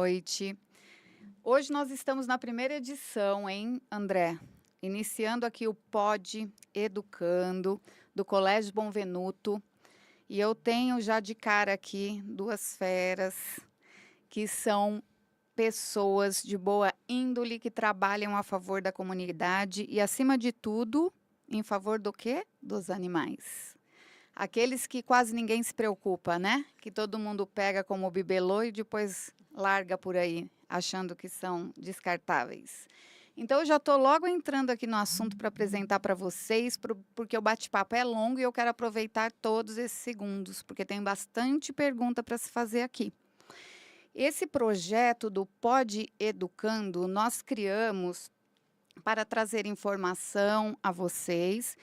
noite. Hoje nós estamos na primeira edição, hein, André? Iniciando aqui o Pod Educando, do Colégio Bom Venuto. E eu tenho já de cara aqui duas feras que são pessoas de boa índole que trabalham a favor da comunidade e, acima de tudo, em favor do quê? Dos animais. Aqueles que quase ninguém se preocupa, né? Que todo mundo pega como bibelô e depois larga por aí, achando que são descartáveis. Então, eu já estou logo entrando aqui no assunto para apresentar para vocês, porque o bate-papo é longo e eu quero aproveitar todos esses segundos, porque tem bastante pergunta para se fazer aqui. Esse projeto do Pod Educando, nós criamos para trazer informação a vocês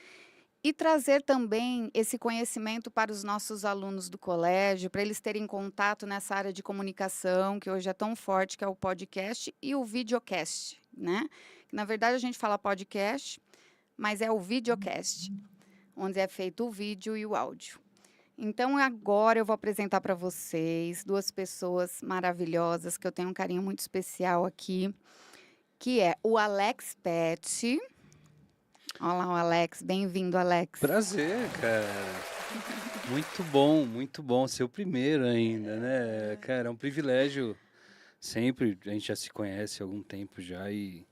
e trazer também esse conhecimento para os nossos alunos do colégio, para eles terem contato nessa área de comunicação, que hoje é tão forte, que é o podcast e o videocast, né? Na verdade, a gente fala podcast, mas é o videocast, onde é feito o vídeo e o áudio. Então, agora eu vou apresentar para vocês duas pessoas maravilhosas, que eu tenho um carinho muito especial aqui, que é o Alex Pet. Olá, o Alex. Bem-vindo, Alex. Prazer, cara. Muito bom ser o primeiro ainda, né? Cara, é um privilégio. Sempre, a gente já se conhece há algum tempo já e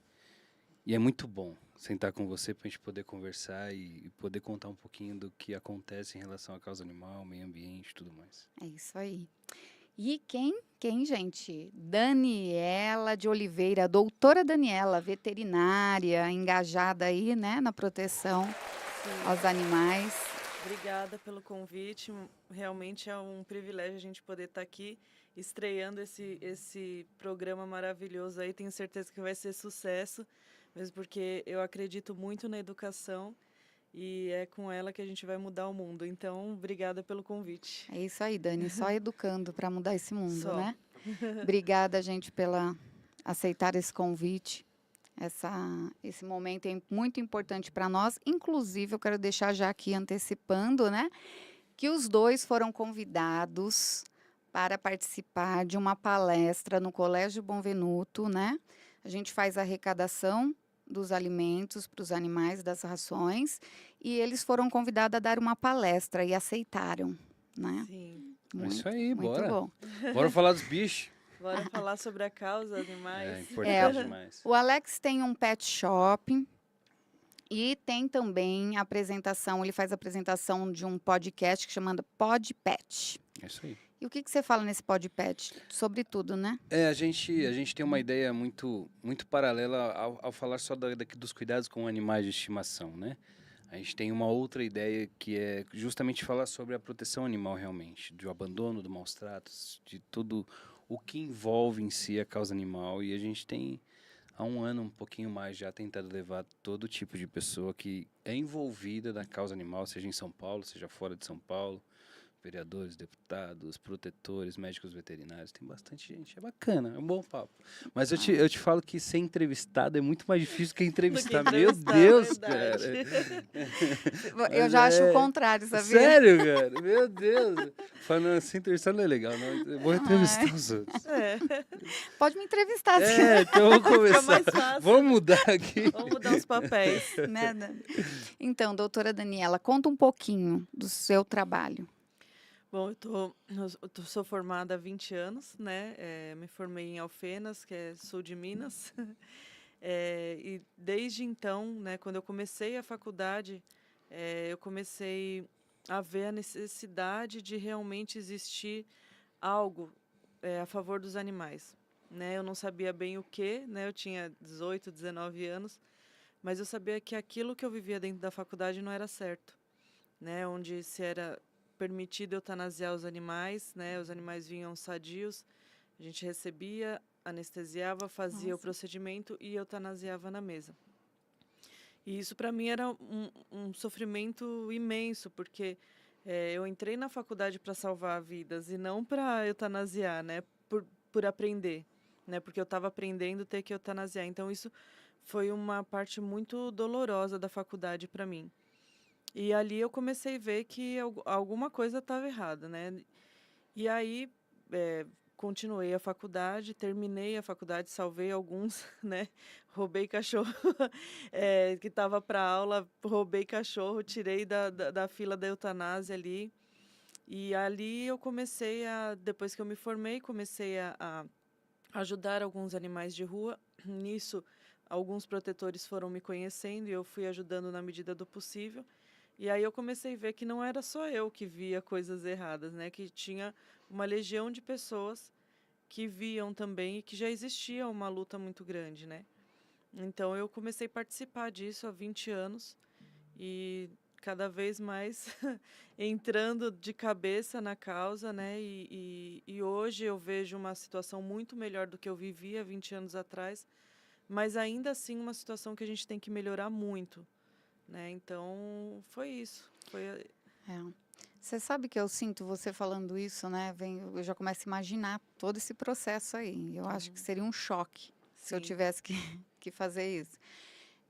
é muito bom sentar com você para a gente poder conversar e poder contar um pouquinho do que acontece em relação à causa animal, meio ambiente e tudo mais. É isso aí. E quem, gente? Daniela de Oliveira, doutora Daniela, veterinária, engajada aí, né, na proteção aos Sim, animais. obrigada pelo convite. Realmente é um privilégio a gente poder estar aqui estreando esse programa maravilhoso aí. Tenho certeza que vai ser sucesso, mesmo porque eu acredito muito na educação e é com ela que a gente vai mudar o mundo. Então, obrigada pelo convite. É isso aí, Dani, só educando para mudar esse mundo, Só. né? Obrigada, gente, pela aceitar esse convite. Esse momento é muito importante para nós. Inclusive, eu quero deixar já aqui antecipando, né, que os dois foram convidados para participar de uma palestra no Colégio Bom Venuto, né? A gente faz a arrecadação dos alimentos para os animais, das rações, e eles foram convidados a dar uma palestra e aceitaram, né? Sim. É isso aí, Muito bora. bom. Bora falar dos bichos. Bora falar sobre a causa animais. É importante demais. O Alex tem um pet shop e tem também a apresentação, ele faz a apresentação de um podcast que chama Pod Pet. É isso aí. E o que você fala nesse Pod Pet? Sobre tudo, né? A gente tem uma ideia muito paralela ao falar só dos cuidados com animais de estimação, né? A gente tem uma outra ideia que é justamente falar sobre a proteção animal realmente, do abandono, do maus tratos, de tudo o que envolve em si a causa animal. E a gente tem, há um ano, um pouquinho mais, já tentado levar todo tipo de pessoa que é envolvida na causa animal, seja em São Paulo, seja fora de São Paulo. Vereadores, deputados, protetores, médicos veterinários, tem bastante gente, é bacana, é um bom papo. Mas eu te falo que ser entrevistado é muito mais difícil que entrevistar. Meu Deus, cara. Eu já acho o contrário, sabia? Sério, cara? Meu Deus. Falando assim, entrevistar não é legal, não. Eu vou entrevistar os outros. Pode me entrevistar, sim. Então vamos começar. mais fácil. Vamos mudar aqui. Vamos mudar os papéis. Né, Dani? Então, doutora Daniela, conta um pouquinho do seu trabalho. Bom, sou formada há 20 anos, né? Me formei em Alfenas, que é sul de Minas. E desde então, né, quando eu comecei a faculdade, eu comecei a ver a necessidade de realmente existir algo a favor dos animais, né? Eu não sabia bem o que, né? Eu tinha 18, 19 anos, mas eu sabia que aquilo que eu vivia dentro da faculdade não era certo, né? Onde se era permitido eutanasiar os animais, né? Os animais vinham sadios, a gente recebia, anestesiava, fazia o procedimento e eutanasiava na mesa. E isso para mim era um sofrimento imenso, porque eu entrei na faculdade para salvar vidas e não para eutanasiar, né? Por aprender, né? Porque eu estava aprendendo a ter que eutanasiar. Então isso foi uma parte muito dolorosa da faculdade para mim. E ali eu comecei a ver que alguma coisa estava errada, né? E aí continuei a faculdade, terminei a faculdade, salvei alguns, né? Roubei cachorro que estava para aula, roubei cachorro, tirei da fila da eutanásia ali. E ali eu comecei depois que eu me formei, comecei a ajudar alguns animais de rua. Nisso, alguns protetores foram me conhecendo e eu fui ajudando na medida do possível. E aí eu comecei a ver que não era só eu que via coisas erradas, né? Que tinha uma legião de pessoas que viam também e que já existia uma luta muito grande, né? Então eu comecei a participar disso há 20 anos e cada vez mais entrando de cabeça na causa, né? E hoje eu vejo uma situação muito melhor do que eu vivia 20 anos atrás, mas ainda assim uma situação que a gente tem que melhorar muito, né? Então foi isso. É. Você sabe que eu sinto você falando isso, né? Eu já começo a imaginar todo esse processo aí. Eu acho que seria um choque se eu Sim, tivesse que fazer isso.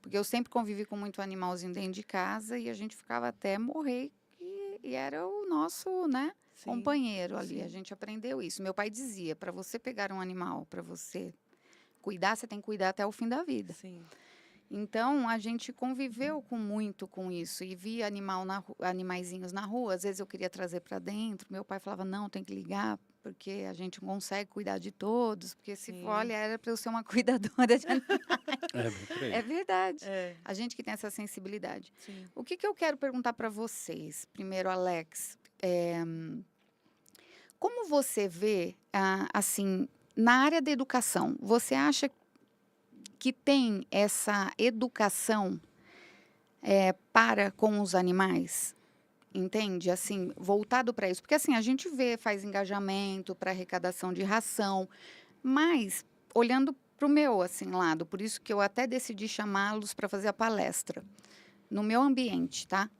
Porque eu sempre convivi com muito animalzinho dentro de casa e a gente ficava até morrer e era o nosso, né, sim, companheiro ali. A sim, gente aprendeu isso. Meu pai dizia, para você pegar um animal, para você cuidar, você tem que cuidar até o fim da vida. sim, Então, a gente conviveu muito com isso e via animaizinhos na rua. Às vezes eu queria trazer para dentro. Meu pai falava, não, tem que ligar, porque a gente não consegue cuidar de todos. Porque se for, sim. olha, era para eu ser uma cuidadora de animais. É bem por É aí. verdade. É, A gente que tem essa sensibilidade. sim. O que eu quero perguntar para vocês? Primeiro, Alex, como você vê, assim, na área da educação, você acha que tem essa educação para com os animais? Entende? Assim, voltado para isso. Porque assim, a gente vê, faz engajamento para arrecadação de ração, mas olhando para o meu assim, lado, por isso que eu até decidi chamá-los para fazer a palestra, no meu ambiente, tá?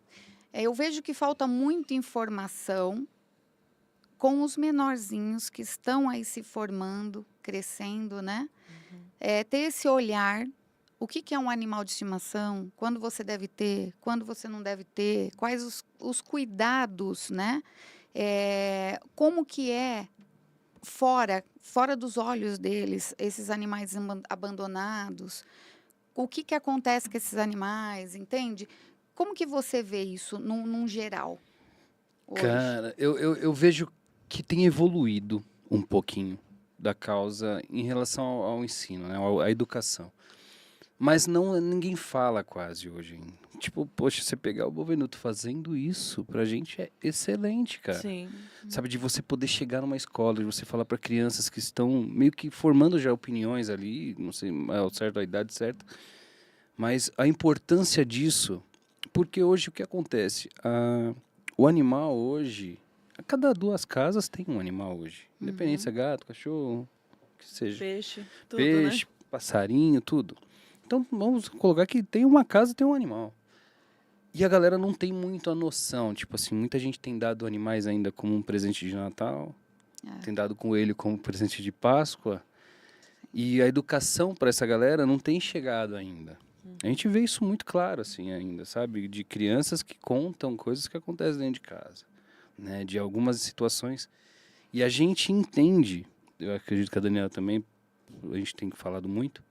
Eu vejo que falta muita informação com os menorzinhos que estão aí se formando, crescendo, né? Uhum. Ter esse olhar, o que é um animal de estimação, quando você deve ter, quando você não deve ter, quais os cuidados, né? Como que é fora dos olhos deles, esses animais abandonados, o que acontece com esses animais, entende? Como que você vê isso num geral hoje? Cara, eu vejo que tem evoluído um pouquinho da causa em relação ao ensino, né, à educação. Mas não, ninguém fala quase hoje. Hein? Tipo, poxa, você pegar o Bovenuto fazendo isso, pra gente é excelente, cara. Sim, Sabe, de você poder chegar numa escola, de você falar pra crianças que estão meio que formando já opiniões ali, não sei ao certo a idade certa, mas a importância disso, porque hoje o que acontece? O animal hoje, a cada 2 casas tem um animal hoje. Independente se é gato, cachorro, o que seja. peixe, tudo, né? Peixe, passarinho, tudo. Então vamos colocar que tem uma casa, tem um animal. E a galera não tem muito a noção. Tipo assim, muita gente tem dado animais ainda como um presente de Natal, tem dado coelho como presente de Páscoa. E a educação para essa galera não tem chegado ainda. A gente vê isso muito claro, assim, ainda, sabe? De crianças que contam coisas que acontecem dentro de casa, né? De algumas situações. E a gente entende, eu acredito que a Daniela também, a gente tem falado muito,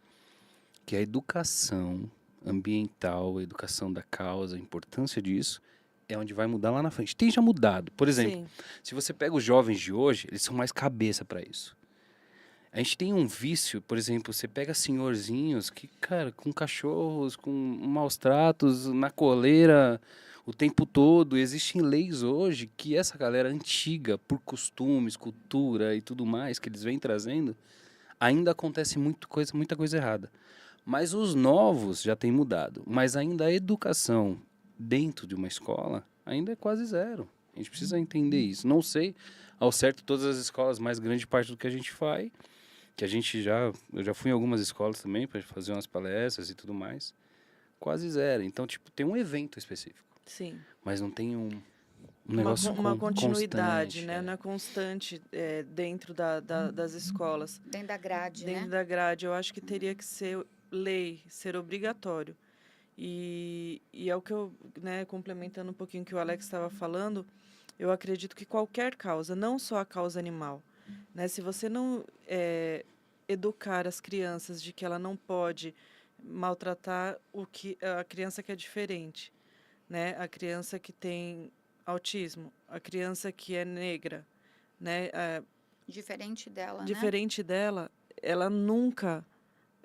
que a educação ambiental, a educação da causa, a importância disso, é onde vai mudar lá na frente. Tem já mudado. Por exemplo, Sim, se você pega os jovens de hoje, eles são mais cabeça para isso. A gente tem um vício, por exemplo, você pega senhorzinhos que, cara, com cachorros, com maus tratos, na coleira o tempo todo. Existem leis hoje que essa galera antiga, por costumes, cultura e tudo mais que eles vêm trazendo, ainda acontece muita coisa errada. Mas os novos já têm mudado. Mas ainda a educação dentro de uma escola ainda é quase zero. A gente precisa entender isso. Não sei ao certo todas as escolas, mas grande parte do que a gente faz, que eu já fui em algumas escolas também para fazer umas palestras e tudo mais, quase zero. Então, tipo, tem um evento específico, sim. mas não tem um Uma, negócio uma continuidade, constante. né? Não é constante dentro das escolas. Dentro da grade, Dentro né? da grade, eu acho que teria que ser lei, ser obrigatório. E é o que eu, né, complementando um pouquinho o que o Alex estava falando, eu acredito que qualquer causa, não só a causa animal, né? Se você não educar as crianças de que ela não pode maltratar a criança que é diferente, né? A criança que tem autismo, a criança que é negra, né? Diferente dela, né? Diferente dela, ela nunca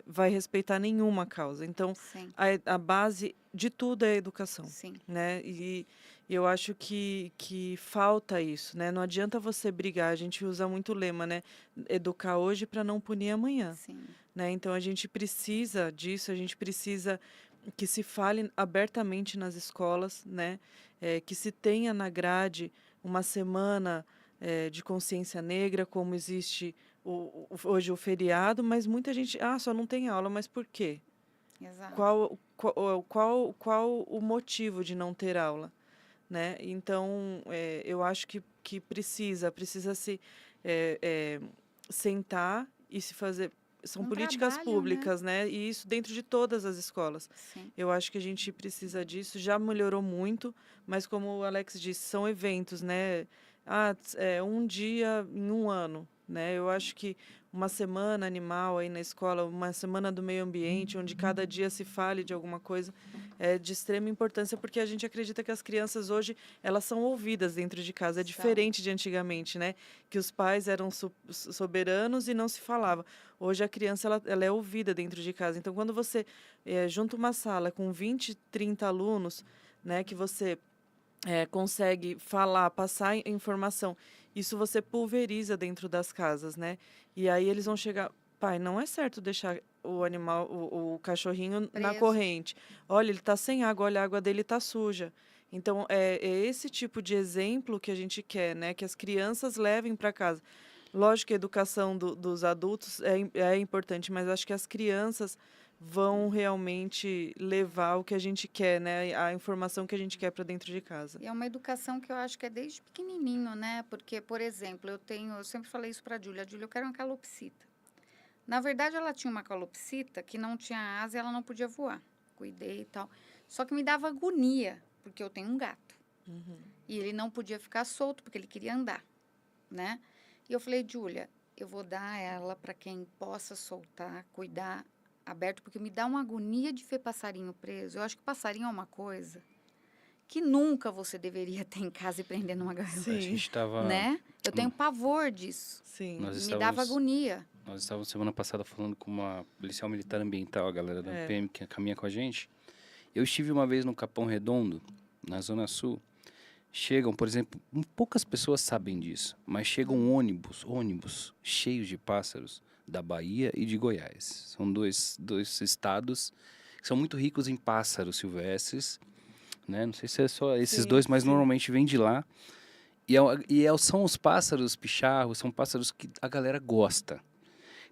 vai respeitar nenhuma causa. Então, Sim, a base de tudo é a educação, sim, né? E eu acho que falta isso, né? Não adianta você brigar. A gente usa muito o lema, né? Educar hoje para não punir amanhã, sim. né? Então, a gente precisa disso, a gente precisa que se fale abertamente nas escolas, né? Que se tenha na grade uma semana de consciência negra, como existe hoje o feriado, mas muita gente, só não tem aula, mas por quê? Exato. Qual o motivo de não ter aula, né? Então, eu acho que precisa se sentar e se fazer. São Um políticas trabalho, né? públicas, né? E isso dentro de todas as escolas. Sim, Eu acho que a gente precisa disso. Já melhorou muito, mas como o Alex disse, são eventos, né? Um dia em um ano, né? Eu acho que uma semana animal aí na escola, uma semana do meio ambiente, onde cada dia se fale de alguma coisa, é de extrema importância, porque a gente acredita que as crianças hoje, elas são ouvidas dentro de casa. É são. diferente de antigamente, né? Que os pais eram soberanos e não se falava. Hoje a criança, ela é ouvida dentro de casa. Então, quando você junta uma sala com 20, 30 alunos, né? Que você consegue falar, passar informação. Isso você pulveriza dentro das casas, né? E aí eles vão chegar, pai, não é certo deixar o animal, o cachorrinho na Preso. corrente. Olha, ele está sem água, olha, a água dele está suja. Então, é esse tipo de exemplo que a gente quer, né? Que as crianças levem para casa. Lógico que a educação dos adultos é importante, mas acho que as crianças vão realmente levar o que a gente quer, né? A informação que a gente quer para dentro de casa. E é uma educação que eu acho que é desde pequenininho, né? Porque, por exemplo, eu sempre falei isso para a Júlia, eu quero uma calopsita. Na verdade, ela tinha uma calopsita que não tinha asa e ela não podia voar. Cuidei e tal. Só que me dava agonia, porque eu tenho um gato. E ele não podia ficar solto, porque ele queria andar, né? E eu falei, Júlia, eu vou dar ela para quem possa soltar, cuidar aberto, porque me dá uma agonia de ver passarinho preso. Eu acho que passarinho é uma coisa que nunca você deveria ter em casa e prender numa gaiola, A Sim, gente estava. né? Eu tenho pavor disso. sim. Nós Me dava agonia. Nós estávamos semana passada falando com uma policial militar ambiental, a galera da PM que caminha com a gente. Eu estive uma vez no Capão Redondo, na Zona Sul. Chegam, por exemplo, poucas pessoas sabem disso, mas chegam ônibus cheios de pássaros da Bahia e de Goiás. São dois estados que são muito ricos em pássaros silvestres, né? Não sei se é só esses Sim, dois, mas sim. normalmente vêm de lá. São os pássaros picharros, são pássaros que a galera gosta.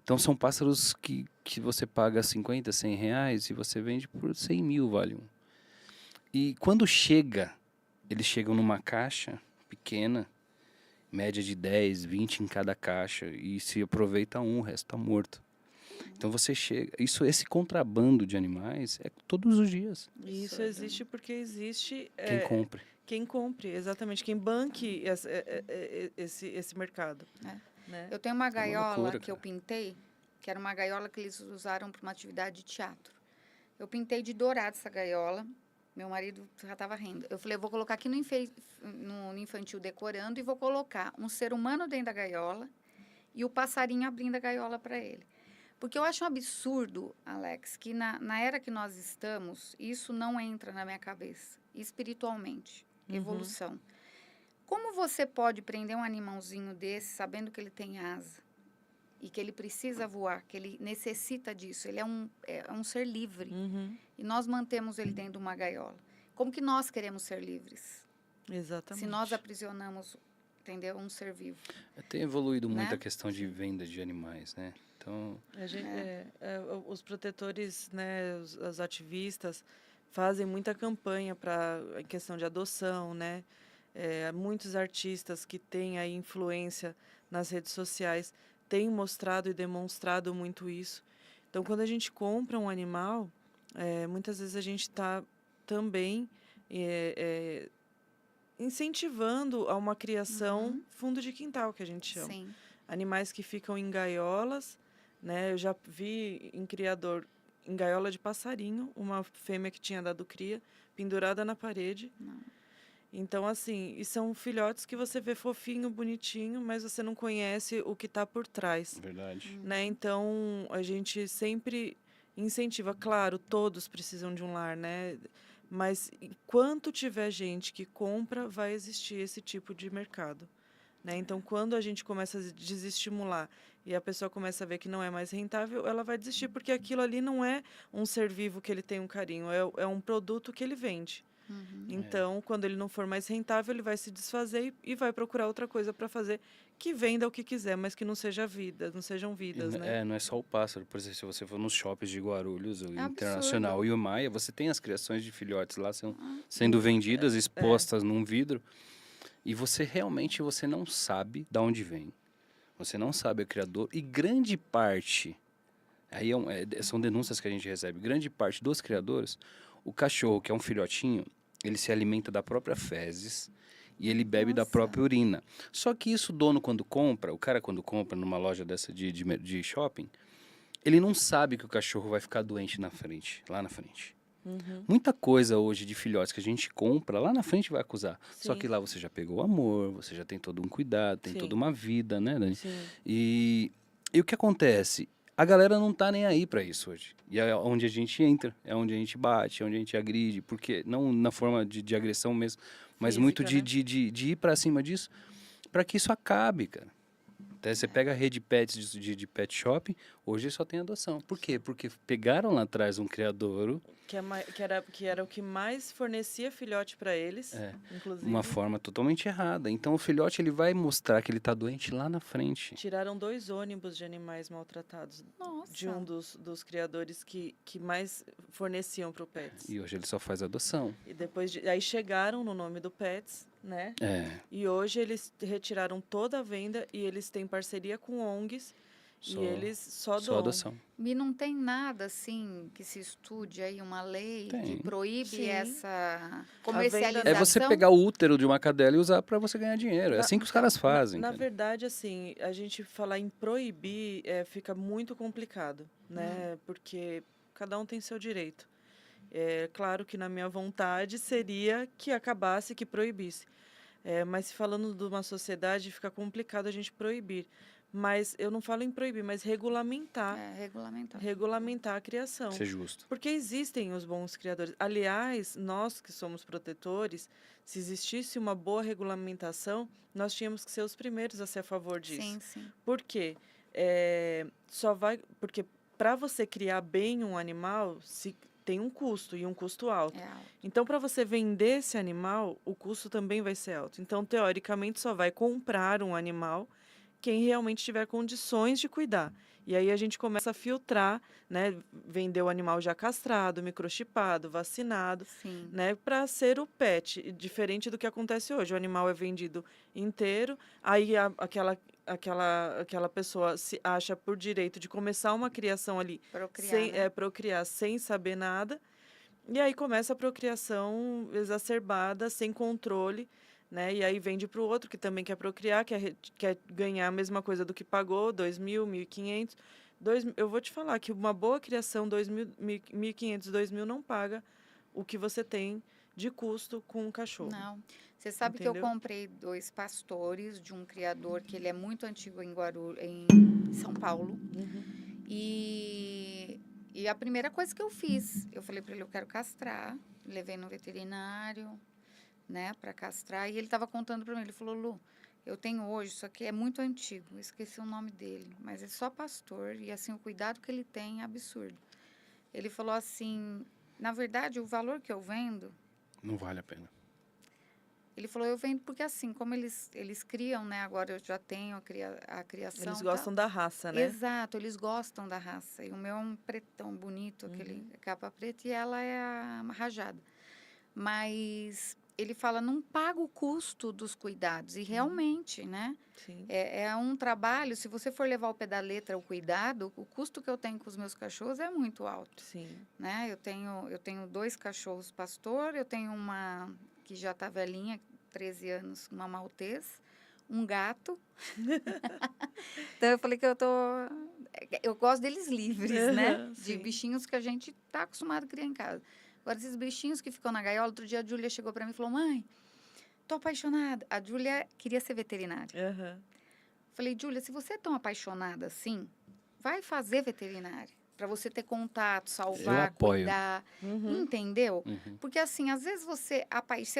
Então são pássaros que você paga 50, 100 reais e você vende por 100 mil, vale um. E quando eles chegam numa caixa pequena, média de 10, 20 em cada caixa, e se aproveita um, o resto está morto. Então você chega... esse contrabando de animais é todos os dias. E isso Absurdo, existe porque existe Quem compre. quem compre, exatamente, quem banque esse mercado. Né? Eu tenho uma uma gaiola loucura, que eu cara. pintei, que era uma gaiola que eles usaram para uma atividade de teatro. Eu pintei de dourado essa gaiola. Meu marido já estava rindo. Eu falei, eu vou colocar aqui no infantil decorando e vou colocar um ser humano dentro da gaiola e o passarinho abrindo a gaiola para ele. Porque eu acho um absurdo, Alex, que na era que nós estamos, isso não entra na minha cabeça, espiritualmente, evolução. Como você pode prender um animalzinho desse sabendo que ele tem asa e que ele precisa voar, que ele necessita disso? Ele é um ser livre. E nós mantemos ele dentro de uma gaiola. Como que nós queremos ser livres? Exatamente. Se nós aprisionamos, entendeu? Um ser vivo. Tem evoluído muito Né? a questão de venda de animais, né? Então, Os protetores, né, os ativistas fazem muita campanha para a questão de adoção, né? Muitos artistas que têm aí influência nas redes sociais têm mostrado e demonstrado muito isso. Então, quando a gente compra um animal, muitas vezes a gente está também incentivando a uma criação fundo de quintal, que a gente chama. Sim. animais que ficam em gaiolas, né? Eu já vi em criador, em gaiola de passarinho, uma fêmea que tinha dado cria, pendurada na parede. Não. Então, assim, e são filhotes que você vê fofinho, bonitinho, mas você não conhece o que está por trás, Verdade. né? Então, a gente sempre incentiva, claro, todos precisam de um lar, né? Mas enquanto tiver gente que compra, vai existir esse tipo de mercado, né? Então, quando a gente começa a desestimular e a pessoa começa a ver que não é mais rentável, ela vai desistir, porque aquilo ali não é um ser vivo que ele tem um carinho, é um produto que ele vende. Uhum. Então, quando ele não for mais rentável, ele vai se desfazer e vai procurar outra coisa para fazer que venda o que quiser, mas que não seja vida, não sejam E vidas, né? não é só o pássaro. Por exemplo, se você for nos shoppings de Guarulhos, o É Internacional absurdo. e o Maia, você tem as criações de filhotes lá Ah, sendo vendidas, expostas num vidro, e você não sabe de onde vem. Você não sabe o criador. E grande parte, aí são denúncias que a gente recebe, grande parte dos criadores, o cachorro, que é um filhotinho, ele se alimenta da própria fezes e ele bebe da Nossa. própria urina. Só que isso o dono quando compra, o cara quando compra numa loja dessa de shopping, ele não sabe que o cachorro vai ficar doente lá na frente. Uhum. Muita coisa hoje de filhotes que a gente compra, lá na frente vai acusar. Só Sim. que lá você já pegou o amor, você já tem todo um cuidado, tem Sim. toda uma vida, né, Dani? Sim. E o que acontece? A galera não tá nem aí pra isso hoje. E é onde a gente entra, é onde a gente bate, é onde a gente agride, porque não na forma de agressão mesmo, mas Física, muito né? de ir pra cima disso, pra que isso acabe, cara. Até você pega a rede pets de pet shop, hoje só tem adoção. Por quê? Porque pegaram lá atrás um criadouro, Que era o que mais fornecia filhote para eles, inclusive. uma forma totalmente errada. Então o filhote ele vai mostrar que ele tá doente lá na frente. Tiraram 2 ônibus de animais maltratados Nossa. de um dos criadores que mais forneciam para o Pets. E hoje ele só faz adoção. E depois aí chegaram no nome do Pets, né? É. E hoje eles retiraram toda a venda e eles têm parceria com ONGs e eles só Só doam. adoção. E não tem nada assim que se estude aí, uma lei Tem. que proíbe Sim. essa venda- comercialização? É você pegar o útero de uma cadela e usar pra você ganhar dinheiro. É Na- assim que os caras fazem. Na cara. verdade, assim, a gente falar em proibir fica muito complicado, né? Porque cada um tem seu direito. É claro que na minha vontade seria que acabasse, que proibisse. Mas se falando de uma sociedade, fica complicado a gente proibir. Mas eu não falo em proibir, mas regulamentar. É, regulamentar. Regulamentar a criação. Ser justo. Porque existem os bons criadores. Aliás, nós que somos protetores, se existisse uma boa regulamentação, nós tínhamos que ser os primeiros a ser a favor disso. Sim, sim. Por quê? Porque para você criar bem um animal, tem um custo e um custo alto. É alto. Então, para você vender esse animal, o custo também vai ser alto. Então, teoricamente, só vai comprar um animal quem realmente tiver condições de cuidar. E aí a gente começa a filtrar, né? Vender o animal já castrado, microchipado, vacinado, Sim. né? Para ser o pet, diferente do que acontece hoje. O animal é vendido inteiro, aí aquela pessoa se acha por direito de começar uma criação ali, Procriar, né? procriar sem saber nada, e aí começa a procriação exacerbada, sem controle, né? E aí vende para o outro que também quer procriar, quer ganhar a mesma coisa do que pagou, 2.000, 1.500. Eu vou te falar que uma boa criação, 2.000, 1.500, 2.000 não paga o que você tem de custo com um cachorro. Não. Você sabe que eu Entendeu? comprei 2 pastores de um criador que ele é muito antigo em em São Paulo. Uhum. E a primeira coisa que eu fiz, eu falei para ele, eu quero castrar. Levei no veterinário, né, para castrar. E ele estava contando para mim, ele falou, Lu, eu tenho hoje, isso aqui é muito antigo, eu esqueci o nome dele, mas é só pastor. E assim, o cuidado que ele tem é absurdo. Ele falou assim, na verdade, o valor que eu vendo, Não vale a pena. ele falou, eu vendo porque assim, como eles criam, né, agora eu já tenho a criação. Eles tá? gostam da raça, né? Exato, eles gostam da raça. E o meu é um pretão bonito, aquele capa preta, e ela é a rajada. Mas ele fala, não paga o custo dos cuidados. E realmente, né? Sim. É um trabalho, se você for levar ao pé da letra o cuidado, o custo que eu tenho com os meus cachorros é muito alto, Sim. né? Eu tenho 2 cachorros pastor, eu tenho uma que já está velhinha, 13 anos, uma maltês, um gato. Então eu falei que eu gosto deles livres, né? Aham, De sim. bichinhos que a gente tá acostumado a criar em casa. Agora, esses bichinhos que ficam na gaiola, outro dia a Júlia chegou para mim e falou: mãe, tô apaixonada. A Júlia queria ser veterinária. Aham. Falei: Júlia, se você é tão apaixonada assim, vai fazer veterinária. Para você ter contato, salvar, apoio. cuidar. Uhum. Entendeu? Uhum. Porque assim, às vezes você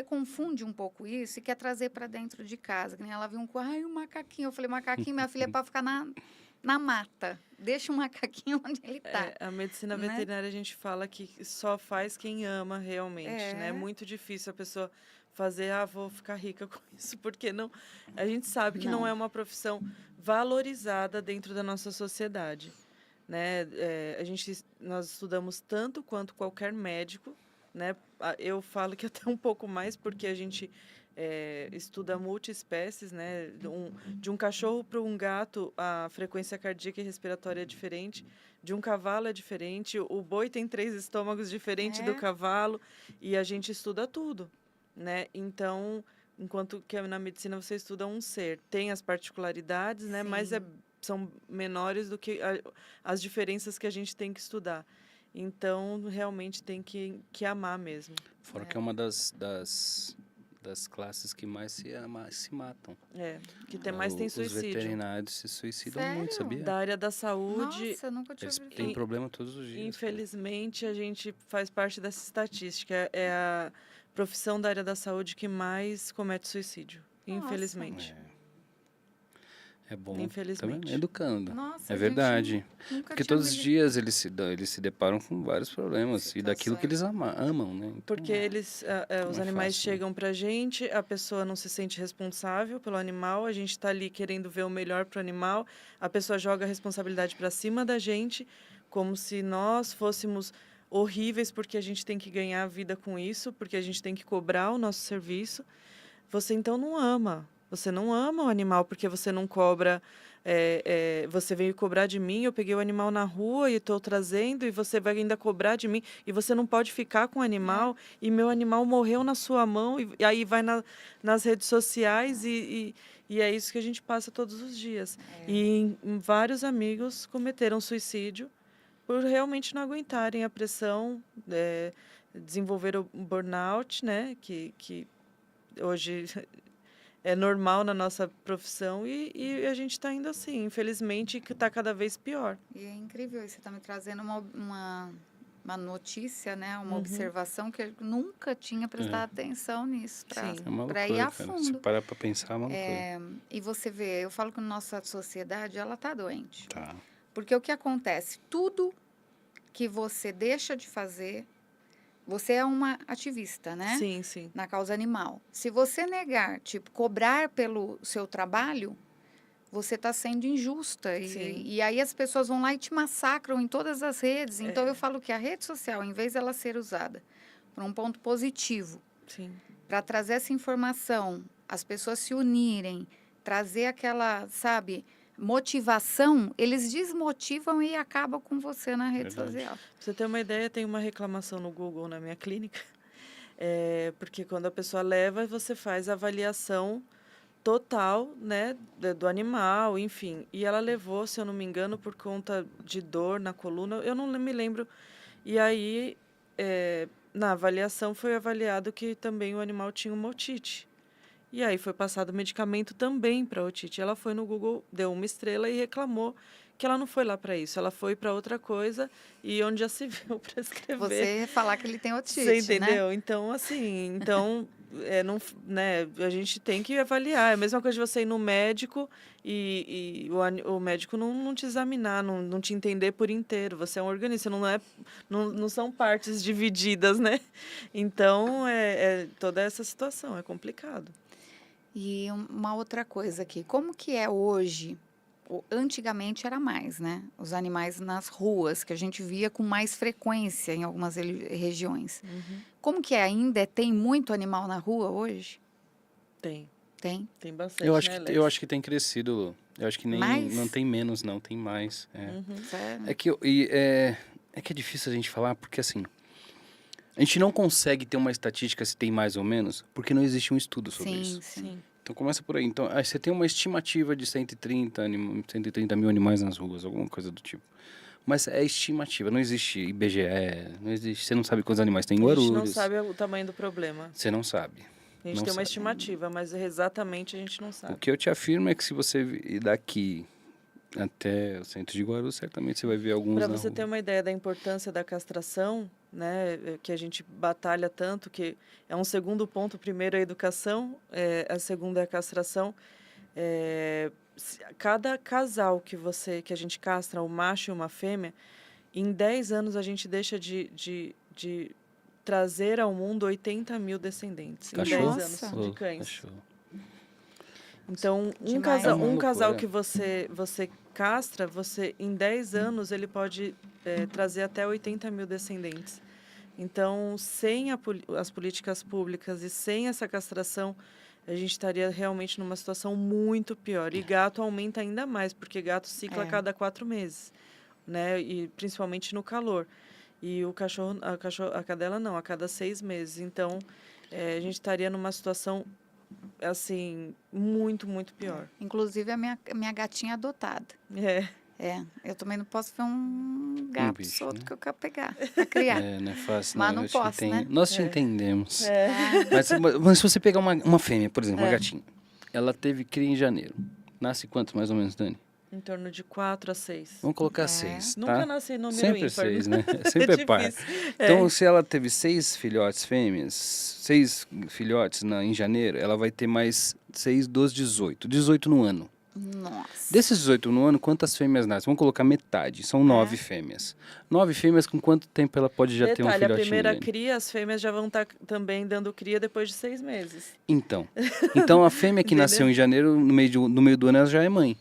confunde um pouco isso e quer trazer para dentro de casa. Que nem ela viu um macaquinho. Eu falei: macaquinho, minha filha, é para ficar na mata. Deixa o macaquinho onde ele tá. A medicina né? veterinária a gente fala que só faz quem ama realmente, né? É É. muito difícil a pessoa fazer, vou ficar rica com isso, porque não, a gente sabe que não Não. é uma profissão valorizada dentro da nossa sociedade, né? Nós estudamos tanto quanto qualquer médico, né? Eu falo que até um pouco mais, porque a gente estuda multiespécies, né? De um cachorro para um gato, a frequência cardíaca e respiratória é diferente. De um cavalo é diferente. O boi tem 3 estômagos diferentes do É. cavalo. E a gente estuda tudo, né? Então, enquanto que na medicina você estuda um ser. Tem as particularidades, né? Mas Sim. são menores do que as diferenças que a gente tem que estudar. Então, realmente tem que amar mesmo. Fora que é uma das classes que mais se matam. Que mais tem Os suicídio. veterinários se suicidam muito, Sério? sabia? Da área da saúde, Nossa, eu nunca tinha Eles ouvido têm falar. problema todos os dias. cara. infelizmente, a gente faz parte dessa estatística. É a profissão da área da saúde que mais comete suicídio. Nossa. Infelizmente. É bom. Tá vendo? Infelizmente. Educando. Nossa, É a verdade. gente nunca Porque tinha todos os me li- dias eles se deparam com vários problemas. E daquilo que eles Situações. amam, né? Então, Porque os não é animais fácil, né? chegam pra gente, a pessoa não se sente responsável pelo animal, a gente está ali querendo ver o melhor pro animal, a pessoa joga a responsabilidade para cima da gente, como se nós fôssemos horríveis porque a gente tem que ganhar a vida com isso, porque a gente tem que cobrar o nosso serviço. Você então não ama. Você não ama o animal porque você não cobra. Você veio cobrar de mim, eu peguei o animal na rua e estou trazendo, e você vai ainda cobrar de mim, e você não pode ficar com o animal, e meu animal morreu na sua mão, e aí vai nas redes sociais, e é isso que a gente passa todos os dias. E vários amigos cometeram suicídio por realmente não aguentarem a pressão, desenvolveram um burnout, né? Que hoje é normal na nossa profissão e a gente está indo assim, infelizmente, que está cada vez pior. E é incrível, você está me trazendo uma notícia, né? Uma Uhum. observação que eu nunca tinha prestado atenção nisso, Sim. É uma para ir loucura, a cara. Se fundo. parar pra pensar, é uma loucura. E você vê, eu falo que a nossa sociedade, ela tá doente. Tá. Porque o que acontece? Tudo que você deixa de fazer, você é uma ativista, né? Sim, sim. Na causa animal. Se você negar, tipo, cobrar pelo seu trabalho, você está sendo injusta. Sim. E aí as pessoas vão lá e te massacram em todas as redes. Então eu falo que a rede social, em vez dela ser usada para um ponto positivo, Sim. para trazer essa informação, as pessoas se unirem, trazer aquela, sabe, motivação, eles desmotivam e acabam com você na rede Verdade. social. Pra você ter uma ideia, tem uma reclamação no Google na minha clínica, porque quando a pessoa leva, você faz a avaliação total, né, do animal, enfim. E ela levou, se eu não me engano, por conta de dor na coluna, eu não me lembro. E aí, na avaliação, foi avaliado que também o animal tinha uma otite. E aí foi passado medicamento também para otite. Ela foi no Google, deu 1 estrela e reclamou que ela não foi lá para isso. Ela foi para outra coisa e onde já se viu para escrever. Você falar que ele tem otite, Você entendeu? né? Então, assim, não, né, a gente tem que avaliar. É a mesma coisa de você ir no médico e o médico não te examinar, não te entender por inteiro. Você é um organismo, não são partes divididas, né? Então, toda essa situação é complicado. E uma outra coisa aqui, como que é hoje? Antigamente era mais, né? Os animais nas ruas, que a gente via com mais frequência em algumas regiões. Como que é? Ainda tem muito animal na rua hoje? Tem Tem? bastante, Eu acho né, que, Lex? eu acho que tem crescido, Lu. Eu acho que Mais? não tem menos, não. Tem mais. Sério? É que é difícil a gente falar, porque assim... A gente não consegue ter uma estatística se tem mais ou menos, porque não existe um estudo sobre Sim, isso. sim. Então começa por aí. Então, aí você tem uma estimativa de 130 mil animais nas ruas, alguma coisa do tipo. Mas é estimativa, não existe IBGE, não existe, você não sabe quantos animais tem em A gente não Guarulhos. sabe o tamanho do problema. Você não sabe. A gente Não tem uma sabe. estimativa, mas exatamente a gente não O sabe. que eu te afirmo é que se você ir daqui até o centro de Guarulhos, certamente você vai ver alguns Para na você rua. ter uma ideia da importância da castração, né, que a gente batalha tanto, que é um segundo ponto, primeiro a educação, a segunda é a castração. Cada casal que a gente castra, um macho e uma fêmea, em 10 anos a gente deixa de trazer ao mundo 80 mil descendentes. Tá Em show? 10 anos de Tá cães. show. Então, Demais. É uma um casal loucura. que você castra, em 10 anos, ele pode trazer até 80 mil descendentes. Então, sem as políticas públicas e sem essa castração, a gente estaria realmente numa situação muito pior. E gato aumenta ainda mais, porque gato cicla a cada 4 meses, né? E principalmente no calor. E a cadela não, a cada 6 meses. Então, a gente estaria numa situação assim, muito, muito pior. Inclusive a minha gatinha adotada. Eu também não posso ver um gato bicho, solto né? que eu quero pegar, pra criar. Não é fácil, Mas né? não Eu te posso, né? entendo. Nós te entendemos. Ah, Mas se você pegar uma fêmea, por exemplo, uma gatinha, ela teve cria em janeiro. Nasce quantos, mais ou menos, Dani? Em torno de 4 a 6. Vamos colocar 6, tá? Nunca nasce número Sempre ímpar. 6, né? Sempre é par. difícil. Então, se ela teve 6 filhotes fêmeas, 6 filhotes em janeiro, ela vai ter mais 6, 12, 18. 18 no ano. nossa. Desses 18 no ano, quantas fêmeas nascem? Vamos colocar metade. São 9 fêmeas. 9 fêmeas, com quanto tempo ela pode já ter um Detalhe, a filhotinho? primeira Dani? cria, as fêmeas já vão estar também dando cria depois de 6 meses. Então a fêmea que nasceu em janeiro, no meio do ano, ela já é mãe.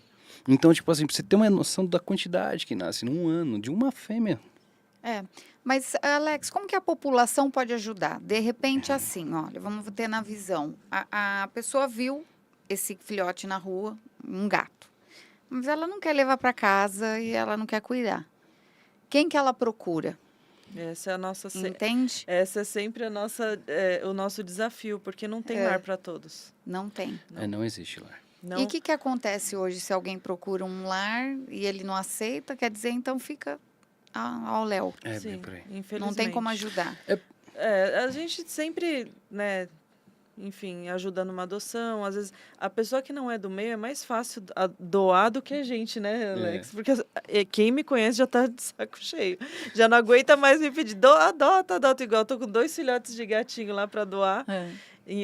Então, tipo assim, pra você ter uma noção da quantidade que nasce num ano de uma fêmea. Mas, Alex, como que a população pode ajudar? De repente, assim, olha, vamos ter na visão. A pessoa viu esse filhote na rua, um gato. Mas ela não quer levar para casa e ela não quer cuidar. Quem que ela procura? Essa é a nossa... Entende? Essa é sempre o nosso desafio, porque não tem lar para todos. Não tem. Não existe lá. Não, E o que acontece hoje se alguém procura um lar e ele não aceita? Quer dizer, então fica ao léu. Bem sim, por aí. infelizmente. Não tem como ajudar. A gente sempre, né, enfim, ajuda numa adoção. Às vezes, a pessoa que não é do meio é mais fácil doar do que a gente, né, Alex? Porque quem me conhece já tá de saco cheio. Já não aguenta mais me pedir, adota. Igual, eu tô com 2 filhotes de gatinho lá para doar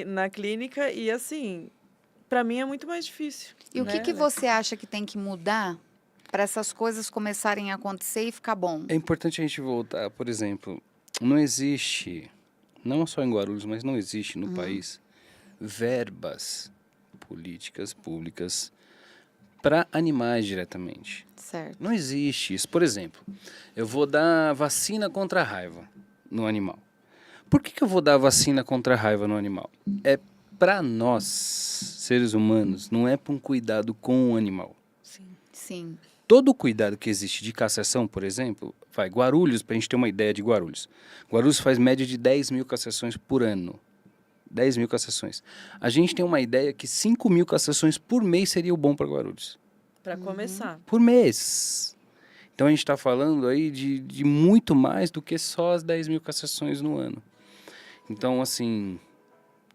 na clínica. E, assim, para mim é muito mais difícil. E o né, que Alex? você acha que tem que mudar para essas coisas começarem a acontecer e ficar bom? É importante a gente voltar, por exemplo, não existe, não só em Guarulhos, mas não existe no país, verbas políticas públicas para animais diretamente. Certo. Não existe isso. Por exemplo, eu vou dar vacina contra a raiva no animal. Por que eu vou dar vacina contra a raiva no animal? É para nós, seres humanos, não é para um cuidado com o animal. Sim. Todo o cuidado que existe de castração, por exemplo, Guarulhos, para a gente ter uma ideia de Guarulhos. Guarulhos faz média de 10 mil castrações por ano. 10 mil castrações. A gente tem uma ideia que 5 mil castrações por mês seria o bom para Guarulhos. Para começar. Por mês. Então a gente está falando aí de muito mais do que só as 10 mil castrações no ano. Então, assim,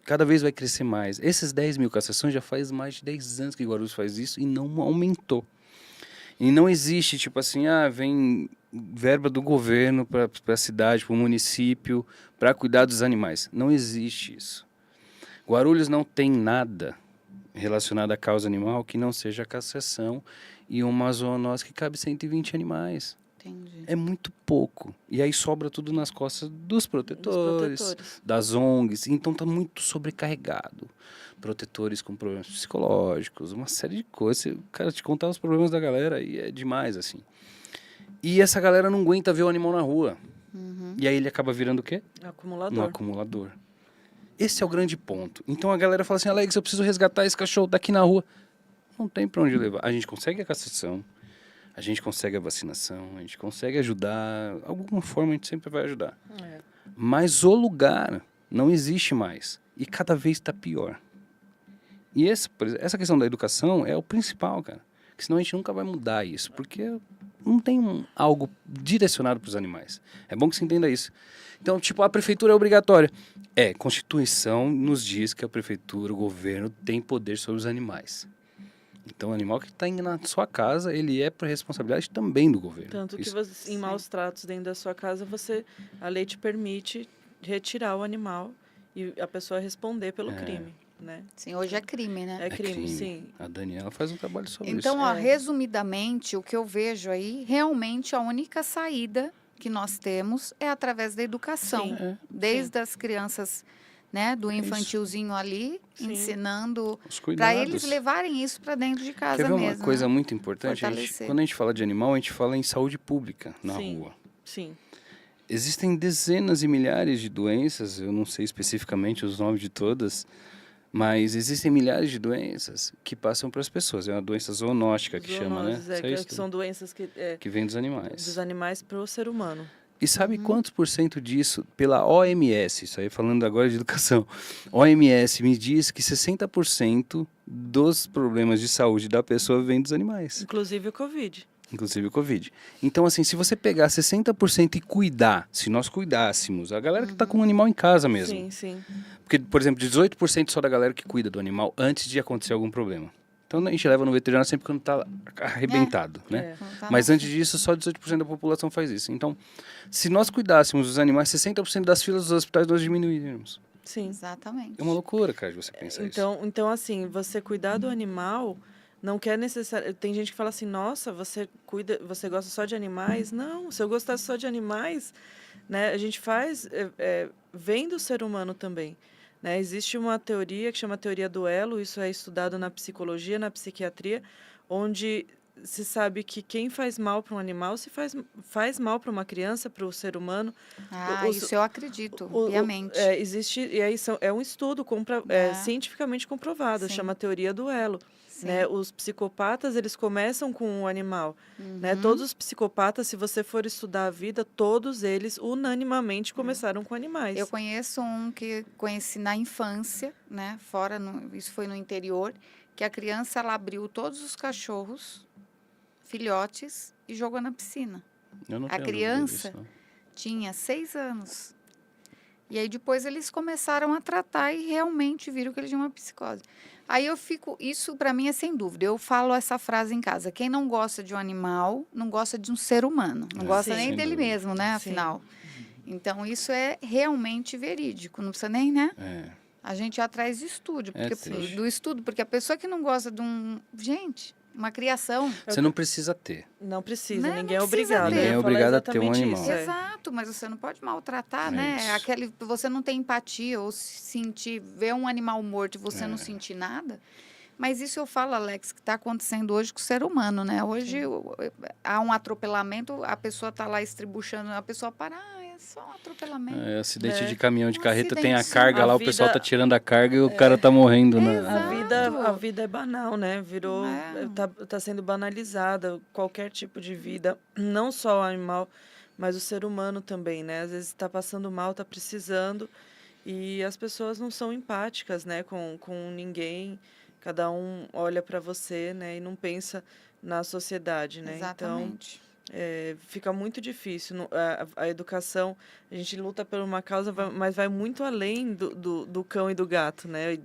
cada vez vai crescer mais. Esses 10 mil castrações já faz mais de 10 anos que Guarulhos faz isso e não aumentou. E não existe, tipo assim, vem verba do governo para a cidade, para o município, para cuidar dos animais. Não existe isso. Guarulhos não tem nada relacionado à causa animal que não seja a castração e uma zoonose que cabe 120 animais. Entendi. É muito pouco. E aí sobra tudo nas costas dos protetores, das ONGs. Então está muito sobrecarregado. Protetores com problemas psicológicos, uma série de coisas. Cara, te contar os problemas da galera aí é demais, assim. E essa galera não aguenta ver o animal na rua. E aí ele acaba virando o quê? Acumulador. Um acumulador. Esse é o grande ponto. Então a galera fala assim, Alex, eu preciso resgatar esse cachorro daqui na rua. Não tem pra onde levar. A gente consegue a castração, a gente consegue a vacinação, a gente consegue ajudar. De alguma forma a gente sempre vai ajudar. Mas o lugar não existe mais. E cada vez está pior. E essa questão da educação é o principal, cara. Porque senão a gente nunca vai mudar isso, porque não tem algo direcionado para os animais. É bom que você entenda isso. Então, tipo, a prefeitura é obrigatória. Constituição nos diz que a prefeitura, o governo, tem poder sobre os animais. Então, o animal que está na sua casa, ele é por responsabilidade também do governo. Tanto que Isso. você, em maus tratos dentro da sua casa, a lei te permite retirar o animal e a pessoa responder pelo crime, né? Sim, hoje é crime, né? É crime, sim. A Daniela faz um trabalho sobre Então, isso. ó, resumidamente, o que eu vejo aí, realmente a única saída que nós temos é através da educação. Sim. Desde as crianças, né, do isso. infantilzinho ali, Sim. ensinando Os para cuidados. eles levarem isso para dentro de casa Quer ver mesmo. uma coisa né? muito importante? Fortalecer. Quando a gente fala de animal, a gente fala em saúde pública na Sim. rua. Sim. Existem dezenas e milhares de doenças, eu não sei especificamente os nomes de todas, mas existem milhares de doenças que passam para as pessoas. É uma doença zoonótica que chama, né? Zoonoses, que são doenças que vem dos animais. dos animais para o ser humano. E sabe quantos por cento disso, pela OMS, isso aí falando agora de educação, OMS me diz que 60% dos problemas de saúde da pessoa vem dos animais, Inclusive o Covid. inclusive o Covid. Então, assim, se você pegar 60% e cuidar, se nós cuidássemos, a galera que está com o animal em casa mesmo, Sim, sim. porque, por exemplo, 18% só da galera que cuida do animal antes de acontecer algum problema. Então, a gente leva no veterinário sempre quando está arrebentado, né? É. Quando tá Mas no antes disso, só 18% da população faz isso. Então, se nós cuidássemos dos animais, 60% das filas dos hospitais nós diminuiríamos. Sim. Exatamente. É uma loucura, cara, de você pensar isso. Então, assim, você cuidar do animal não quer necessariamente. Tem gente que fala assim, nossa, você gosta só de animais? Não, se eu gostasse só de animais, né, a gente vem do ser humano também. Né? Existe uma teoria que chama teoria do elo, isso é estudado na psicologia, na psiquiatria, onde se sabe que quem faz mal para um animal faz mal para uma criança, para o ser humano. Isso eu acredito, piamente. Existe, e aí é um estudo cientificamente comprovado, Sim. chama teoria do elo. Sim. Né? Os psicopatas, eles começam com o animal. Né? Todos os psicopatas, se você for estudar a vida, todos eles unanimamente começaram com animais. Eu conheço um que conheci na infância, né? Isso foi no interior, que a criança ela abriu todos os cachorros, filhotes, e jogou na piscina. Eu não A tenho dúvida criança disso, não. tinha 6 anos. E aí depois eles começaram a tratar e realmente viram que ele tinha uma psicose. Aí isso para mim é sem dúvida. Eu falo essa frase em casa: quem não gosta de um animal, não gosta de um ser humano. Não gosta Sim. nem Sem dele dúvida. mesmo, né? Sim. Afinal. Então isso é realmente verídico. Não precisa nem, né? A gente ir atrás de estudo, porque a pessoa que não gosta de gente, uma criação. Você não precisa ter. Não precisa, Né? ninguém Não é precisa obrigado. ter. Ninguém é Eu ia falar obrigado a ter um exatamente animal. isso, Exato, mas você não pode maltratar, É né? isso. Você não tem empatia ou ver um animal morto e você não sentir nada. Mas isso eu falo, Alex, que está acontecendo hoje com o ser humano, né? Hoje há um atropelamento, a pessoa está lá estribuchando, a pessoa para, é só um atropelamento. Acidente de caminhão de Um carreta, tem a acidente. carga A lá, o vida- pessoal tá tirando a carga e o cara tá morrendo, né? Exato. A vida é banal, né? É. Tá sendo banalizada qualquer tipo de vida, não só o animal, mas o ser humano também, né? Às vezes está passando mal, está precisando, e as pessoas não são empáticas, né? Com ninguém, cada um olha para você, né? E não pensa na sociedade, né? Exatamente. Então, fica muito difícil. A educação, a gente luta por uma causa, mas vai muito além do cão e do gato, né?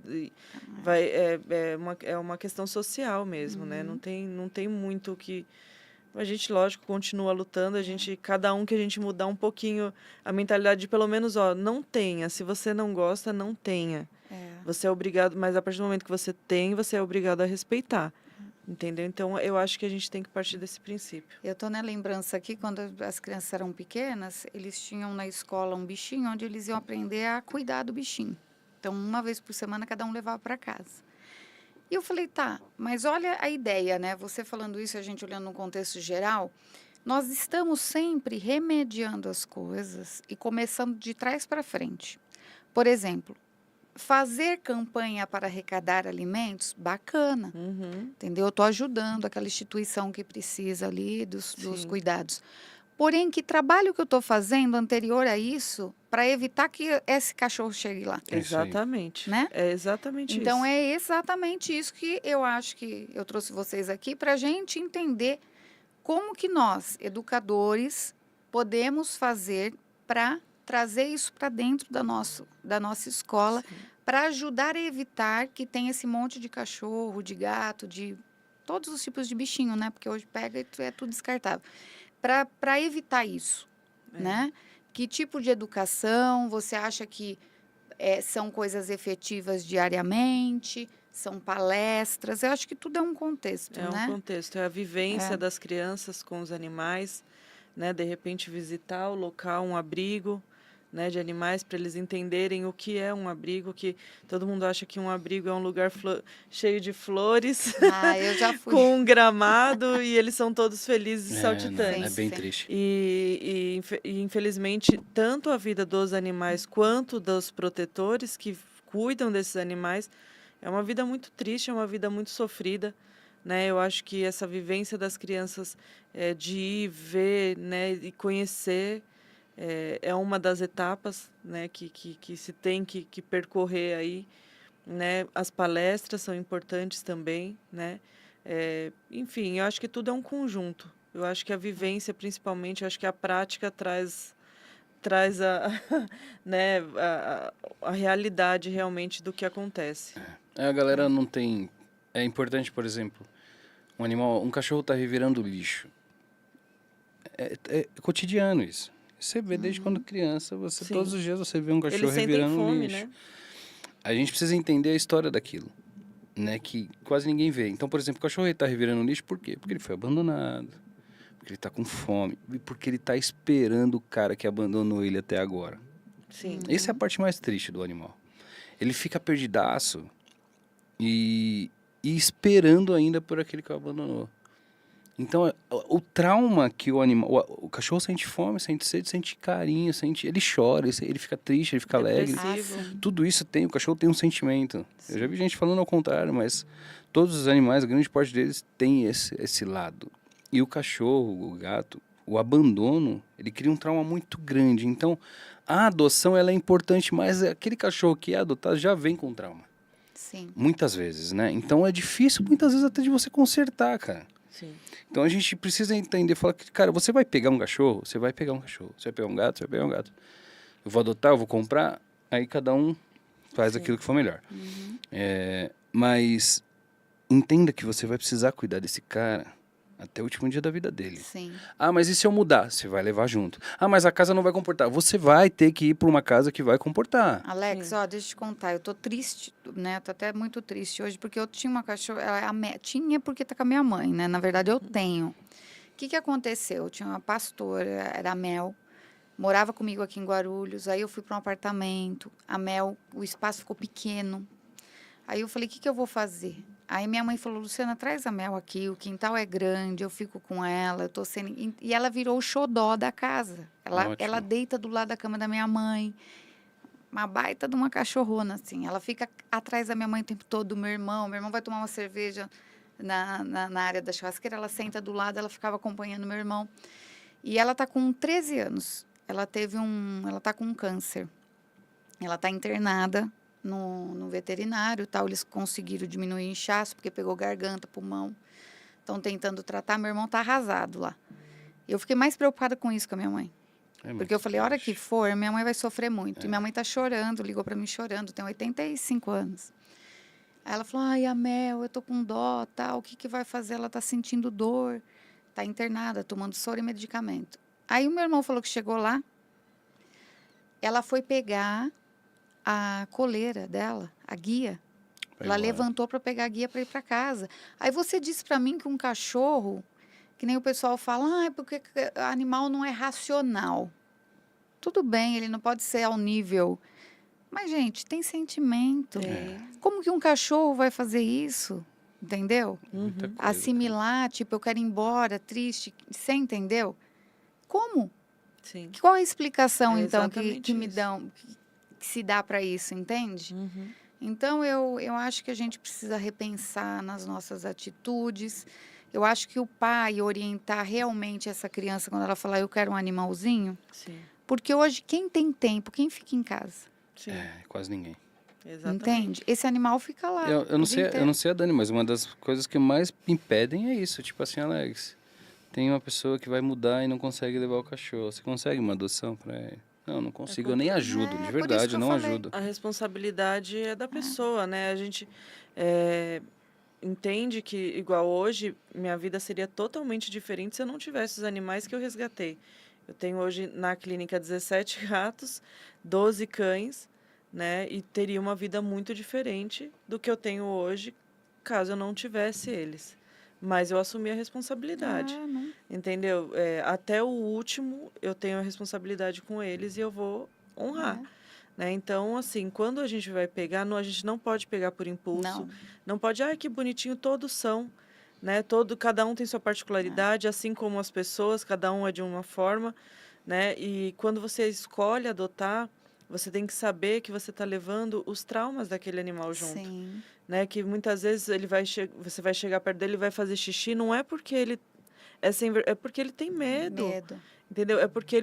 É uma questão social mesmo, né? Não tem muito o que... A gente, lógico, continua lutando, cada um que a gente mudar um pouquinho a mentalidade de pelo menos, não tenha. Se você não gosta, não tenha. Você é obrigado, mas a partir do momento que você tem, você é obrigado a respeitar. Entendeu? Então, eu acho que a gente tem que partir desse princípio. Eu estou na lembrança aqui, quando as crianças eram pequenas, eles tinham na escola um bichinho onde eles iam aprender a cuidar do bichinho. Então, uma vez por semana, cada um levava para casa. E eu falei, tá, mas olha a ideia, né? Você falando isso, a gente olhando no contexto geral, nós estamos sempre remediando as coisas e começando de trás para frente. Por exemplo, fazer campanha para arrecadar alimentos, bacana, entendeu? Eu estou ajudando aquela instituição que precisa ali dos Sim. cuidados. Porém, que trabalho que eu estou fazendo anterior a isso para evitar que esse cachorro chegue lá, É isso aí. Exatamente. né? É exatamente Então, isso. é exatamente isso que eu acho que eu trouxe vocês aqui para a gente entender como que nós, educadores, podemos fazer para trazer isso para dentro da nossa escola, Sim. para ajudar a evitar que tenha esse monte de cachorro, de gato, de todos os tipos de bichinho, né? Porque hoje pega e é tudo descartável. Para evitar isso, É. né? Que tipo de educação você acha que são coisas efetivas diariamente? São palestras? Eu acho que tudo é um contexto, É um né? contexto, é a vivência É. das crianças com os animais, né? De repente visitar o local, um abrigo, né? De animais para eles entenderem o que é um abrigo, que todo mundo acha que um abrigo é um lugar cheio de flores, Ah, eu já fui. com um gramado e eles são todos felizes e Não, é saltitantes. Sim, bem sim. triste. E, infelizmente, tanto a vida dos animais quanto dos protetores que cuidam desses animais é uma vida muito triste, é uma vida muito sofrida, né? Eu acho que essa vivência das crianças de ir ver, né, e conhecer é uma das etapas, né, que se tem que percorrer aí, né? As palestras são importantes também, né? Enfim, eu acho que tudo é um conjunto. Eu acho que a vivência, principalmente, eu acho que a prática traz né, a realidade realmente do que acontece. A galera não tem. É importante, por exemplo, um cachorro tá revirando lixo. É cotidiano isso. Você vê desde quando criança, todos Sim. os dias você vê um Eles cachorro sentem revirando fome, lixo. né? A gente precisa entender a história daquilo, né? Que quase ninguém vê. Então, por exemplo, o cachorro ele tá revirando lixo por quê? Porque ele foi abandonado, porque ele tá com fome e porque ele tá esperando o cara que abandonou ele até agora. Sim. Essa é a parte mais triste do animal. Ele fica perdidaço e esperando ainda por aquele que o abandonou. Então, o trauma que o animal... O cachorro sente fome, sente sede, sente carinho, ele chora, ele fica triste, ele fica alegre. Depressivo. Ah, sim. Tudo isso o cachorro tem um sentimento. Eu já Sim. vi gente falando ao contrário, mas todos os animais, a grande parte deles, tem esse lado. E o cachorro, o gato, o abandono, ele cria um trauma muito grande. Então, a adoção ela é importante, mas aquele cachorro que é adotado já vem com trauma. Sim. Muitas vezes, né? Então, é difícil, muitas vezes, até de você consertar, cara. Sim. Então, a gente precisa entender, falar que, cara, você vai pegar um cachorro, você vai pegar um cachorro. Você vai pegar um gato, você vai pegar um gato. Eu vou adotar, eu vou comprar, aí cada um faz Sim. aquilo que for melhor. Uhum. Mas entenda que você vai precisar cuidar desse cara até o último dia da vida dele. Sim. Ah, mas e se eu mudar? Você vai levar junto. Ah, mas a casa não vai comportar. Você vai ter que ir para uma casa que vai comportar. Alex, Sim. ó, deixa eu te contar. Eu tô triste, né? Tô até muito triste hoje, porque eu tinha uma cachorra. Tinha porque tá com a minha mãe, né? Na verdade, eu tenho. O que aconteceu? Eu tinha uma pastora, era a Mel. Morava comigo aqui em Guarulhos. Aí eu fui para um apartamento. A Mel, o espaço ficou pequeno. Aí eu falei, o que eu vou fazer? Aí minha mãe falou, Luciana, traz a Mel aqui, o quintal é grande, eu fico com ela, eu tô sendo... E ela virou o xodó da casa. Ela Ótimo. deita do lado da cama da minha mãe. Uma baita de uma cachorrona, assim. Ela fica atrás da minha mãe o tempo todo, do meu irmão. Meu irmão vai tomar uma cerveja na área da churrasqueira, ela senta do lado, ela ficava acompanhando meu irmão. E ela tá com 13 anos. Ela tá com um câncer. Ela tá internada no veterinário, tal. Eles conseguiram diminuir o inchaço, porque pegou garganta, pulmão. Estão tentando tratar. Meu irmão tá arrasado lá. Eu fiquei mais preocupada com isso que a minha mãe. Porque eu falei, a hora que for, minha mãe vai sofrer muito. E minha mãe tá chorando, ligou para mim chorando, tem 85 anos. Aí ela falou, ai, a Mel, eu tô com dó, tal, o que vai fazer? Ela tá sentindo dor, tá internada, tomando soro e medicamento. Aí o meu irmão falou que chegou lá, ela foi pegar a coleira dela, a guia. Vai Ela embora. levantou para pegar a guia para ir para casa. Aí você disse para mim que um cachorro, que nem o pessoal fala, é porque animal não é racional. Tudo bem, ele não pode ser ao nível. Mas, gente, tem sentimento. Como que um cachorro vai fazer isso? Entendeu? Muita coisa, Assimilar, tipo, eu quero ir embora, triste. Você entendeu? Como? Sim. Qual a explicação, É então, exatamente que me isso. dão, que se dá para isso, entende? Então, eu acho que a gente precisa repensar nas nossas atitudes. Eu acho que o pai orientar realmente essa criança quando ela falar, eu quero um animalzinho, Sim, porque hoje quem tem tempo, quem fica em casa, sim, Quase ninguém. exatamente. entende? Esse animal fica lá Eu o não dia sei, eu inteiro. não sei a Dani, mas uma das coisas que mais impedem é isso. Tipo assim, Alex, tem uma pessoa que vai mudar e não consegue levar o cachorro. Você consegue uma adoção pra ele? Não, não consigo. Eu nem ajudo, de É, por isso verdade, que eu eu não falei. ajudo. A responsabilidade é da pessoa, né? A gente eh, entende que, igual hoje, minha vida seria totalmente diferente se eu não tivesse os animais que eu resgatei. Eu tenho hoje na clínica 17 gatos, 12 cães, né? E teria uma vida muito diferente do que eu tenho hoje caso eu não tivesse eles. Mas eu assumi a responsabilidade, Ah, não, entendeu? Até o último eu tenho a responsabilidade com eles e eu vou honrar. é, Né? Então, assim, quando a gente vai pegar, não, a gente não pode pegar por impulso, não. não pode, ai, que bonitinho, todos são, né? Cada um tem sua particularidade, assim como as pessoas, cada um é de uma forma, né? E quando você escolhe adotar, você tem que saber que você está levando os traumas daquele animal junto, Sim, né? Que muitas vezes você vai chegar perto dele e vai fazer xixi, não é porque ele é porque ele tem medo. medo. Entendeu? É porque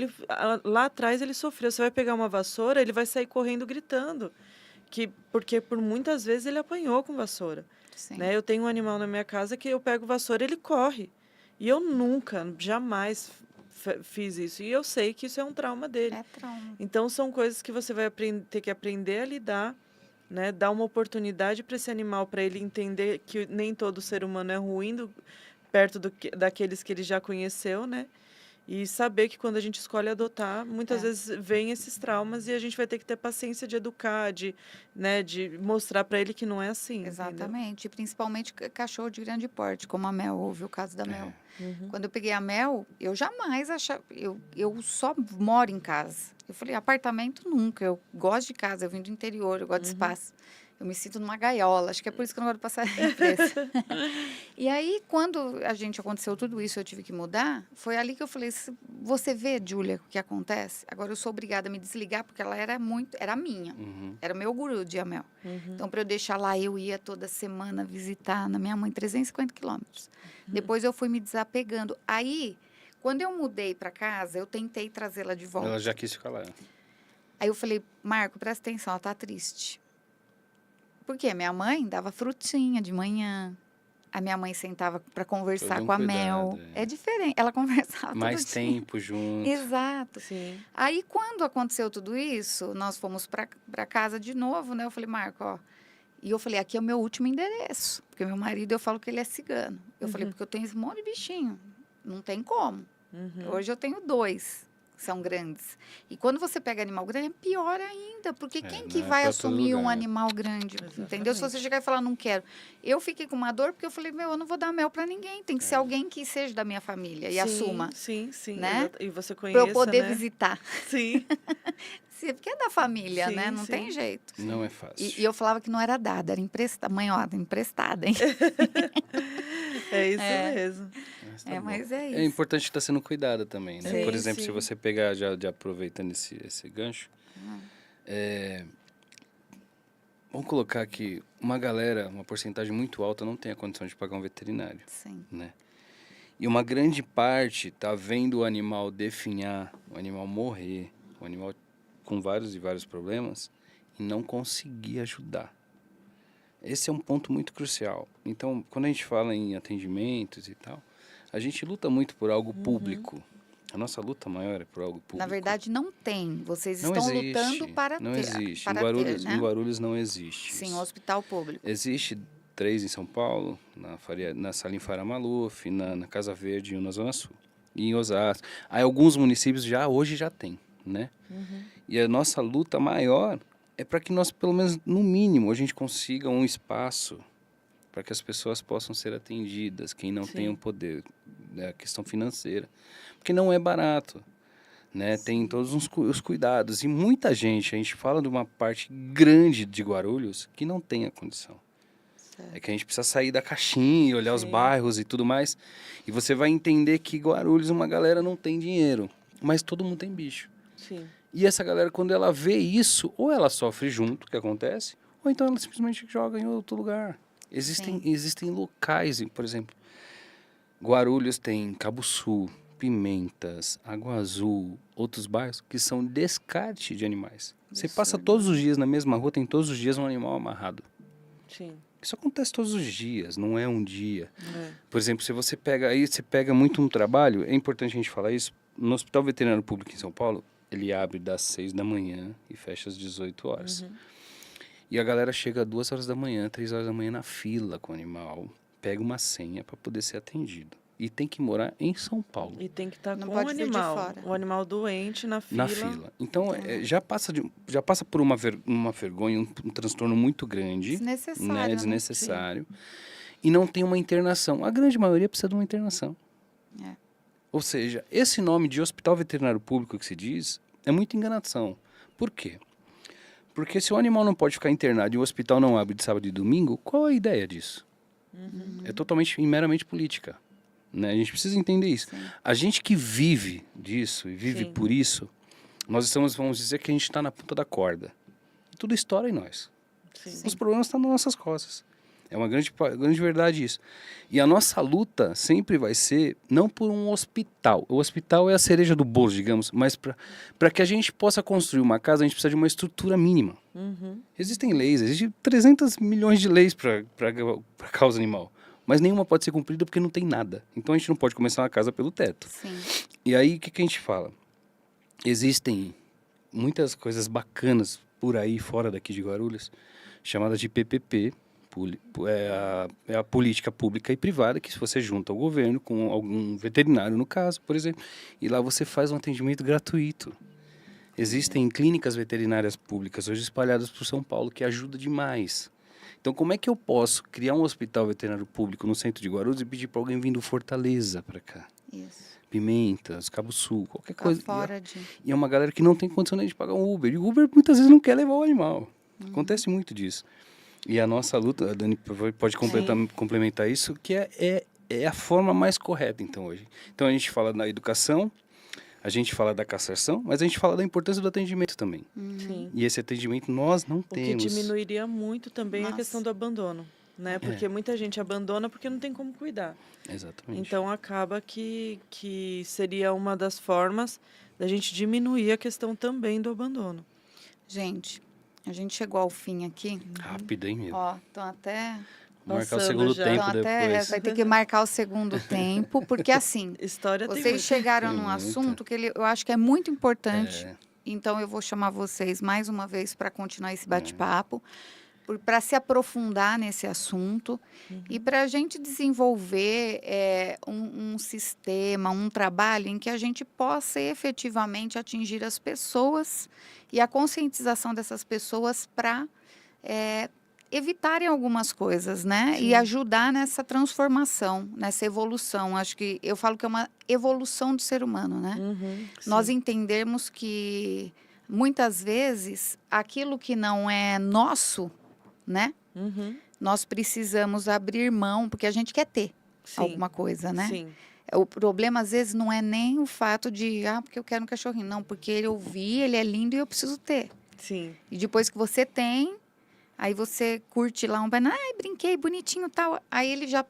lá atrás ele sofreu. Você vai pegar uma vassoura, ele vai sair correndo gritando. Porque por muitas vezes ele apanhou com vassoura. Sim, Né? Eu tenho um animal na minha casa que eu pego vassoura, ele corre. E eu nunca, jamais fiz isso. E eu sei que isso é um trauma dele. é trauma. Então são coisas que você vai ter que aprender a lidar, né? Dar uma oportunidade para esse animal, para ele entender que nem todo ser humano é ruim perto daqueles que ele já conheceu, né? E saber que quando a gente escolhe adotar, muitas É. vezes vem esses traumas e a gente vai ter que ter paciência de educar, né, de mostrar para ele que não é assim, entendeu? Exatamente, e principalmente cachorro de grande porte, como a Mel, houve o caso da Mel. É. Uhum. Quando eu peguei a Mel, eu jamais achava, eu só moro em casa. Eu falei, apartamento nunca, eu gosto de casa, eu vim do interior, eu gosto de espaço. Eu me sinto numa gaiola, acho que é por isso que eu não gosto de passar preço. E aí, quando aconteceu tudo isso, eu tive que mudar, foi ali que eu falei, você vê, Júlia, o que acontece? Agora eu sou obrigada a me desligar, porque ela era minha. Uhum. Era meu guru de Amel. Uhum. Então, para eu deixar lá, eu ia toda semana visitar na minha mãe 350 quilômetros. Depois eu fui me desapegando. Aí, quando eu mudei para casa, eu tentei trazê-la de volta. Ela já quis ficar lá. Aí eu falei, Marco, presta atenção, ela tá triste. Por quê? Minha mãe dava frutinha de manhã. A minha mãe sentava para conversar Todo um com a cuidado, Mel. é. É diferente. Ela conversava Mais todo dia. tempo junto. Exato. Sim. Aí, quando aconteceu tudo isso, nós fomos para casa de novo, né? Eu falei, Marco, ó. E eu falei, aqui é o meu último endereço. Porque meu marido, eu falo que ele é cigano. Eu falei, porque eu tenho esse monte de bichinho. Não tem como. Uhum. Hoje eu tenho 2, que são grandes. E quando você pega animal grande, é pior ainda. Porque quem não que é vai pra todo assumir um lugar. animal grande? Entendeu? Se você Exatamente. chegar e falar, não quero. Eu fiquei com uma dor, porque eu falei, eu não vou dar mel para ninguém. Tem que ser alguém que seja da minha família e assuma. Sim, sim. Né? E você Para conheça, eu poder né? visitar. Sim. Porque é da família, Sim, né? Não tem sim. jeito. Não é fácil. E eu falava que não era dada, era emprestada. Mãe, ó, emprestada, hein? É isso mesmo. Mas tá É, bom. mas é É isso. importante estar sendo cuidada também, né? Sim, Por exemplo, se sim. você pegar, já aproveitando esse gancho, vamos colocar que uma galera, uma porcentagem muito alta, não tem a condição de pagar um veterinário, Sim. né? E uma grande parte tá vendo o animal definhar, o animal morrer, o animal com vários e vários problemas e não conseguir ajudar. Esse é um ponto muito crucial. Então, quando a gente fala em atendimentos e tal, a gente luta muito por algo público. A nossa luta maior é por algo público. Na verdade, não tem. Vocês não estão existe, lutando para não ter. existe. Para Em Guarulhos, ter, né? em Guarulhos não existe. Sim, isso. hospital público. Existe 3 em São Paulo, na Salim Faria Maluf, na Casa Verde e na Zona Sul. E em Osasco. Aí alguns municípios hoje já tem, né? E a nossa luta maior é para que nós, pelo menos, no mínimo, a gente consiga um espaço para que as pessoas possam ser atendidas, quem não tem o poder, né, a questão financeira. Porque não é barato, né? Tem todos os cuidados. E muita gente, a gente fala de uma parte grande de Guarulhos que não tem a condição. É que a gente precisa sair da caixinha e olhar os bairros e tudo mais. E você vai entender que Guarulhos, uma galera não tem dinheiro, mas todo mundo tem bicho. Sim. E essa galera, quando ela vê isso, ou ela sofre junto, que acontece, ou então ela simplesmente joga em outro lugar. Existem locais, por exemplo, Guarulhos tem Cabo Sul, Pimentas, Água Azul, outros bairros que são descarte de animais. Você passa Absurdo. todos os dias na mesma rua, tem todos os dias um animal amarrado. Sim. Isso acontece todos os dias, não é um dia. É. Por exemplo, se você pega aí, você pega muito um trabalho, é importante a gente falar isso. No Hospital Veterinário Público em São Paulo, ele abre das 6 da manhã e fecha às 18 horas. Uhum. E a galera chega às 2 horas da manhã, 3 horas da manhã na fila com o animal, pega uma senha para poder ser atendido. E tem que morar em São Paulo, E tem que estar Não com o pode vir de animal. fora. O animal doente na fila. na fila. Então, já passa por uma vergonha, um transtorno muito grande, Desnecessário, né, né? desnecessário. E não tem uma internação. A grande maioria precisa de uma internação. É. Ou seja, esse nome de Hospital Veterinário Público que se diz é muita enganação. Por quê? Porque se o animal não pode ficar internado e o hospital não abre de sábado e domingo, qual a ideia disso? Uhum. É totalmente e meramente política. Né? A gente precisa entender isso. Sim. A gente que vive disso e vive Sim. por isso, nós estamos, vamos dizer que a gente está na ponta da corda. Tudo estoura em nós. Sim. Os problemas estão nas nossas costas. É uma grande verdade isso. E a nossa luta sempre vai ser, não por um hospital. O hospital é a cereja do bolo, digamos, mas para que a gente possa construir uma casa, a gente precisa de uma estrutura mínima. Uhum. Existem leis, existem 300 milhões de leis para causa animal. Mas nenhuma pode ser cumprida porque não tem nada. Então a gente não pode começar uma casa pelo teto. Sim. E aí, o que a gente fala? Existem muitas coisas bacanas por aí, fora daqui de Guarulhos, chamadas de PPP, é a política pública e privada, que se você junta ao governo com algum veterinário, no caso, por exemplo, e lá você faz um atendimento gratuito. Existem clínicas veterinárias públicas hoje espalhadas por São Paulo que ajuda demais. Então, como é que eu posso criar um hospital veterinário público no centro de Guarulhos e pedir para alguém vir do Fortaleza para cá? Isso. Pimentas, Cabo Sul, qualquer Tá coisa. fora de... E é uma galera que não tem condição nem de pagar um Uber. E o Uber muitas vezes não quer levar o animal. Acontece muito disso. E a nossa luta, a Dani pode complementar isso, que é a forma mais correta, então, hoje. Então, a gente fala da educação, a gente fala da castração, mas a gente fala da importância do atendimento também. Sim. E esse atendimento nós não O que temos. diminuiria muito também a Nossa. questão do abandono, né? Porque muita gente abandona porque não tem como cuidar. Exatamente. Então acaba que seria uma das formas da gente diminuir a questão também do abandono. Gente, a gente chegou ao fim aqui. Rápido, hein, meu? Ó, estão até... Vou marcar o passando segundo já. tempo Então, até depois. vai ter que marcar o segundo tempo, porque assim, História tem vocês muito. chegaram Tem num muita. assunto que eu acho que é muito importante. É, Então, eu vou chamar vocês mais uma vez para continuar esse bate-papo, para se aprofundar nesse assunto e para a gente desenvolver um sistema, um trabalho em que a gente possa efetivamente atingir as pessoas e a conscientização dessas pessoas para evitarem algumas coisas, né? E Sim. ajudar nessa transformação, nessa evolução. Acho que eu falo que é uma evolução do ser humano, né? Uhum, Nós sim. entendermos que muitas vezes aquilo que não é nosso, né? Uhum, Nós precisamos abrir mão, porque a gente quer ter sim. alguma coisa, né? Sim. O problema às vezes não é nem o fato de, porque eu quero um cachorrinho, não, porque eu vi, ele é lindo e eu preciso ter. Sim. E depois que você tem, aí você curte lá ai, brinquei, bonitinho, tal. Aí ele já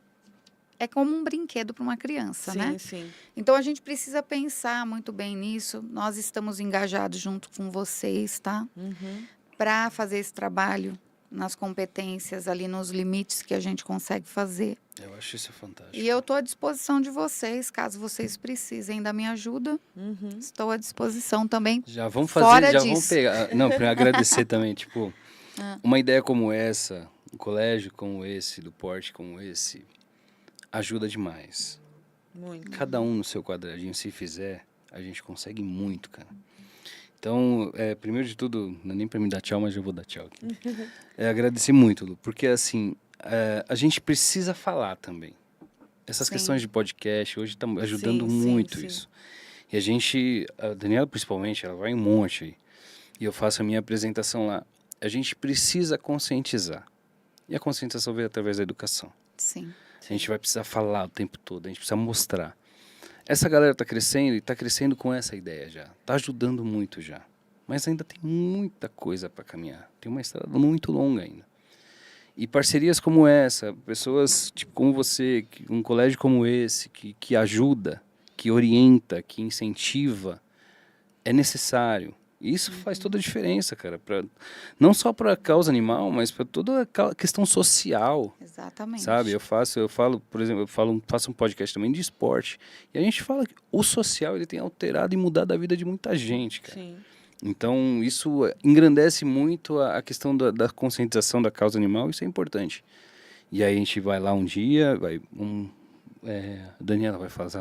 é como um brinquedo para uma criança, Sim, né? sim. Então a gente precisa pensar muito bem nisso. Nós estamos engajados junto com vocês, tá? Uhum. Para fazer esse trabalho nas competências, ali nos limites que a gente consegue fazer. eu acho isso fantástico. E eu estou à disposição de vocês, caso vocês precisem da minha ajuda. Uhum. Estou à disposição também. Já vamos Fora fazer, já vamos disso. pegar. Não, para agradecer também, tipo, Ah. uma ideia como essa, um colégio como esse, do porte como esse, ajuda demais. Muito. Cada um no seu quadradinho, se fizer, a gente consegue muito, cara. Então, primeiro de tudo, não é nem para me dar tchau, mas eu vou dar tchau aqui. Agradecer muito, Lu, porque assim, a gente precisa falar também. Essas Sim. questões de podcast hoje estão ajudando Sim, sim, muito sim. isso. E a gente, a Daniela principalmente, ela vai em um monte aí. E eu faço a minha apresentação lá. A gente precisa conscientizar. E a conscientização veio através da educação. Sim. A gente vai precisar falar o tempo todo, a gente precisa mostrar. Essa galera está crescendo e está crescendo com essa ideia já. Está ajudando muito já. Mas ainda tem muita coisa para caminhar. Tem uma estrada muito longa ainda. E parcerias como essa, pessoas tipo como você, um colégio como esse, que ajuda, que orienta, que incentiva, é necessário. E isso faz toda a diferença, cara. Não só para a causa animal, mas para toda a questão social. Exatamente. Sabe, eu falo, por exemplo, faço um podcast também de esporte. E a gente fala que o social ele tem alterado e mudado a vida de muita gente, cara. Sim. Então, isso engrandece muito a questão da conscientização da causa animal, isso é importante. E aí a gente vai lá um dia, a Daniela vai fazer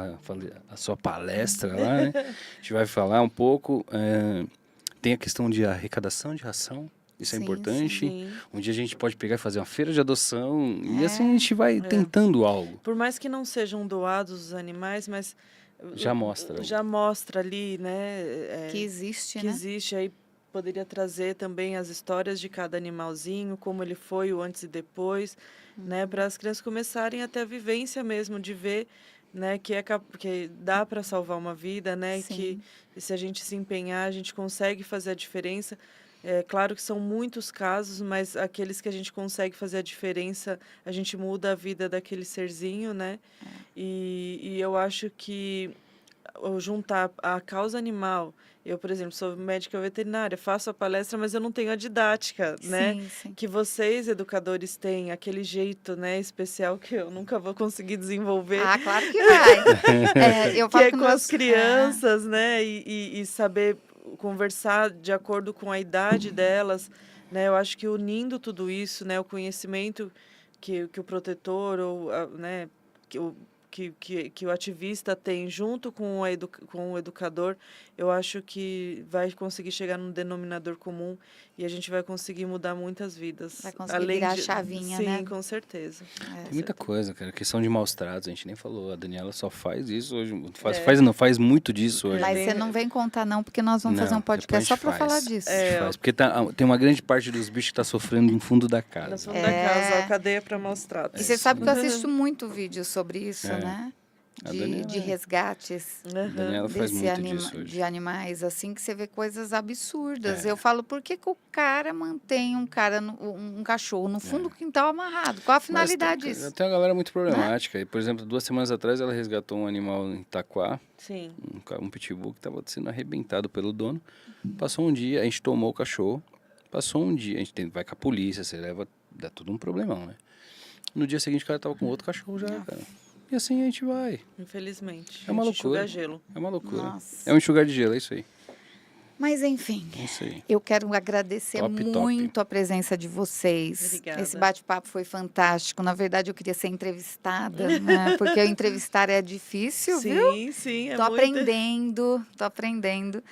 a sua palestra lá, né? A gente vai falar um pouco. Tem a questão de arrecadação de ração, isso é Sim, importante. Sim. Um dia a gente pode pegar e fazer uma feira de adoção, e assim a gente vai tentando algo. Por mais que não sejam doados os animais, mas Já mostra. já mostra ali, né? Que existe, que né? existe aí. Poderia trazer também as histórias de cada animalzinho, como ele foi o antes e depois, né? Para as crianças começarem a ter a vivência mesmo de ver, né? Que dá para salvar uma vida, né? E que se a gente se empenhar, a gente consegue fazer a diferença. É claro que são muitos casos, mas aqueles que a gente consegue fazer a diferença, a gente muda a vida daquele serzinho, né? E eu acho que juntar a causa animal, eu, por exemplo, sou médica veterinária, faço a palestra, mas eu não tenho a didática, né? Sim. Que vocês, educadores, têm aquele jeito, né, especial que eu nunca vou conseguir desenvolver. Ah, claro que vai. Eu que falo é que com as crianças, né? E saber conversar de acordo com a idade delas, né? Eu acho que unindo tudo isso, né, o conhecimento que o protetor ou né, que o ativista tem junto com o educador, eu acho que vai conseguir chegar num denominador comum e a gente vai conseguir mudar muitas vidas. Vai conseguir virar a chavinha, sim, né? Sim, com certeza. Tem muita coisa, cara. Questão de maus tratos, a gente nem falou. A Daniela só faz isso hoje. Faz muito disso hoje. Mas você não vem contar não, porque nós vamos fazer um podcast só para falar disso. A gente faz, porque tem uma grande parte dos bichos que tá sofrendo no fundo da casa. No fundo da casa, a cadeia para maus tratos. E você sabe que eu assisto muito vídeo sobre isso, né? De resgates Daniela faz muito disso hoje. de animais, assim, que você vê coisas absurdas. Eu falo, por que o cara mantém um cachorro no fundo do quintal amarrado? Qual a finalidade disso? Tem uma galera muito problemática. E, por exemplo, 2 semanas atrás ela resgatou um animal em Itaquá, Sim. um pitbull que estava sendo arrebentado pelo dono. Passou um dia, a gente tomou o cachorro, passou um dia, a gente vai com a polícia, você leva, dá tudo um problemão, né? No dia seguinte o cara tava com outro cachorro já, cara. E assim a gente vai. Infelizmente. É uma loucura. Enxugar gelo. É uma loucura. Nossa. É um enxugar de gelo, é isso aí. Mas, enfim, É isso aí. eu quero agradecer muito a presença de vocês. Obrigada. Esse bate-papo foi fantástico. Na verdade, eu queria ser entrevistada, né? Porque eu entrevistar é difícil, viu? Sim, é Tô aprendendo.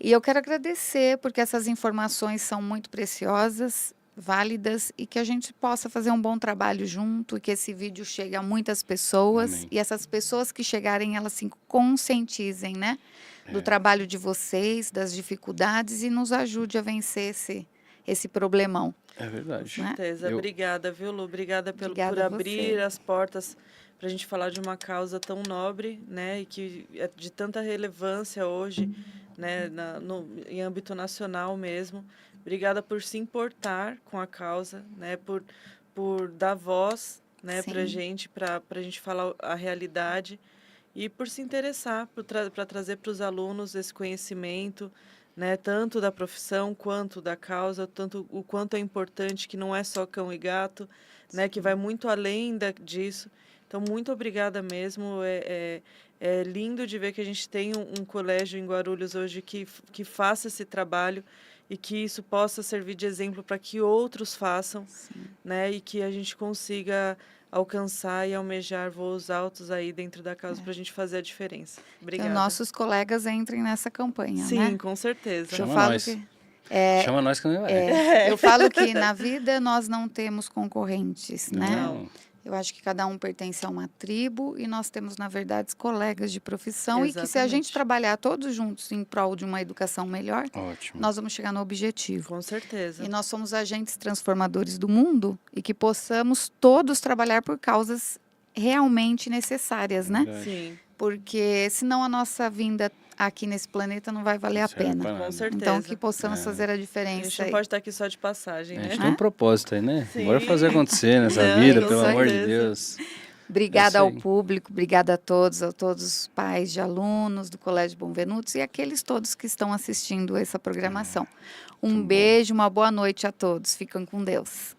E eu quero agradecer, porque essas informações são muito preciosas, válidas, e que a gente possa fazer um bom trabalho junto, e que esse vídeo chegue a muitas pessoas. Amém. E essas pessoas que chegarem, elas se conscientizem, né? Do trabalho de vocês, das dificuldades, e nos ajude a vencer esse problemão. É verdade. Com certeza. Obrigada, viu, Lu? Obrigada por Obrigada a abrir você. as portas para a gente falar de uma causa tão nobre, né? E que é de tanta relevância hoje, né? Em âmbito nacional mesmo. Obrigada por se importar com a causa, né? Por dar voz, né? Para gente falar a realidade. E por se interessar, para trazer para os alunos esse conhecimento, né, tanto da profissão quanto da causa, tanto o quanto é importante, que não é só cão e gato, né, que vai muito além disso. Então, muito obrigada mesmo. É lindo de ver que a gente tem um colégio em Guarulhos hoje que faça esse trabalho e que isso possa servir de exemplo para que outros façam, né, e que a gente consiga alcançar e almejar voos altos aí dentro da causa para a gente fazer a diferença. Obrigada. Que nossos colegas entrem nessa campanha, Sim, né? com certeza. Chama nós. Chama nós que não vai. Eu falo que na vida nós não temos concorrentes, né? Não. Eu acho que cada um pertence a uma tribo e nós temos, na verdade, colegas de profissão. E que se a gente Exatamente. trabalhar todos juntos em prol de uma educação melhor, Ótimo. nós vamos chegar no objetivo. Com certeza. E nós somos agentes transformadores do mundo e que possamos todos trabalhar por causas realmente necessárias, né? Verdade. Sim, Porque senão a nossa vida aqui nesse planeta não vai valer a Serve pena. pra Com nada. certeza. Então, que possamos É. fazer a A gente diferença não aí. pode estar aqui só de passagem, A né? gente tem um propósito aí, né? Sim. Bora fazer acontecer nessa Não, vida, com pelo amor de certeza. Deus. Obrigada isso ao aí. público, obrigada a todos os pais de alunos do Colégio Bom Venutos e aqueles todos que estão assistindo essa programação. Um muito bom. beijo, uma boa noite a todos. Fiquem com Deus.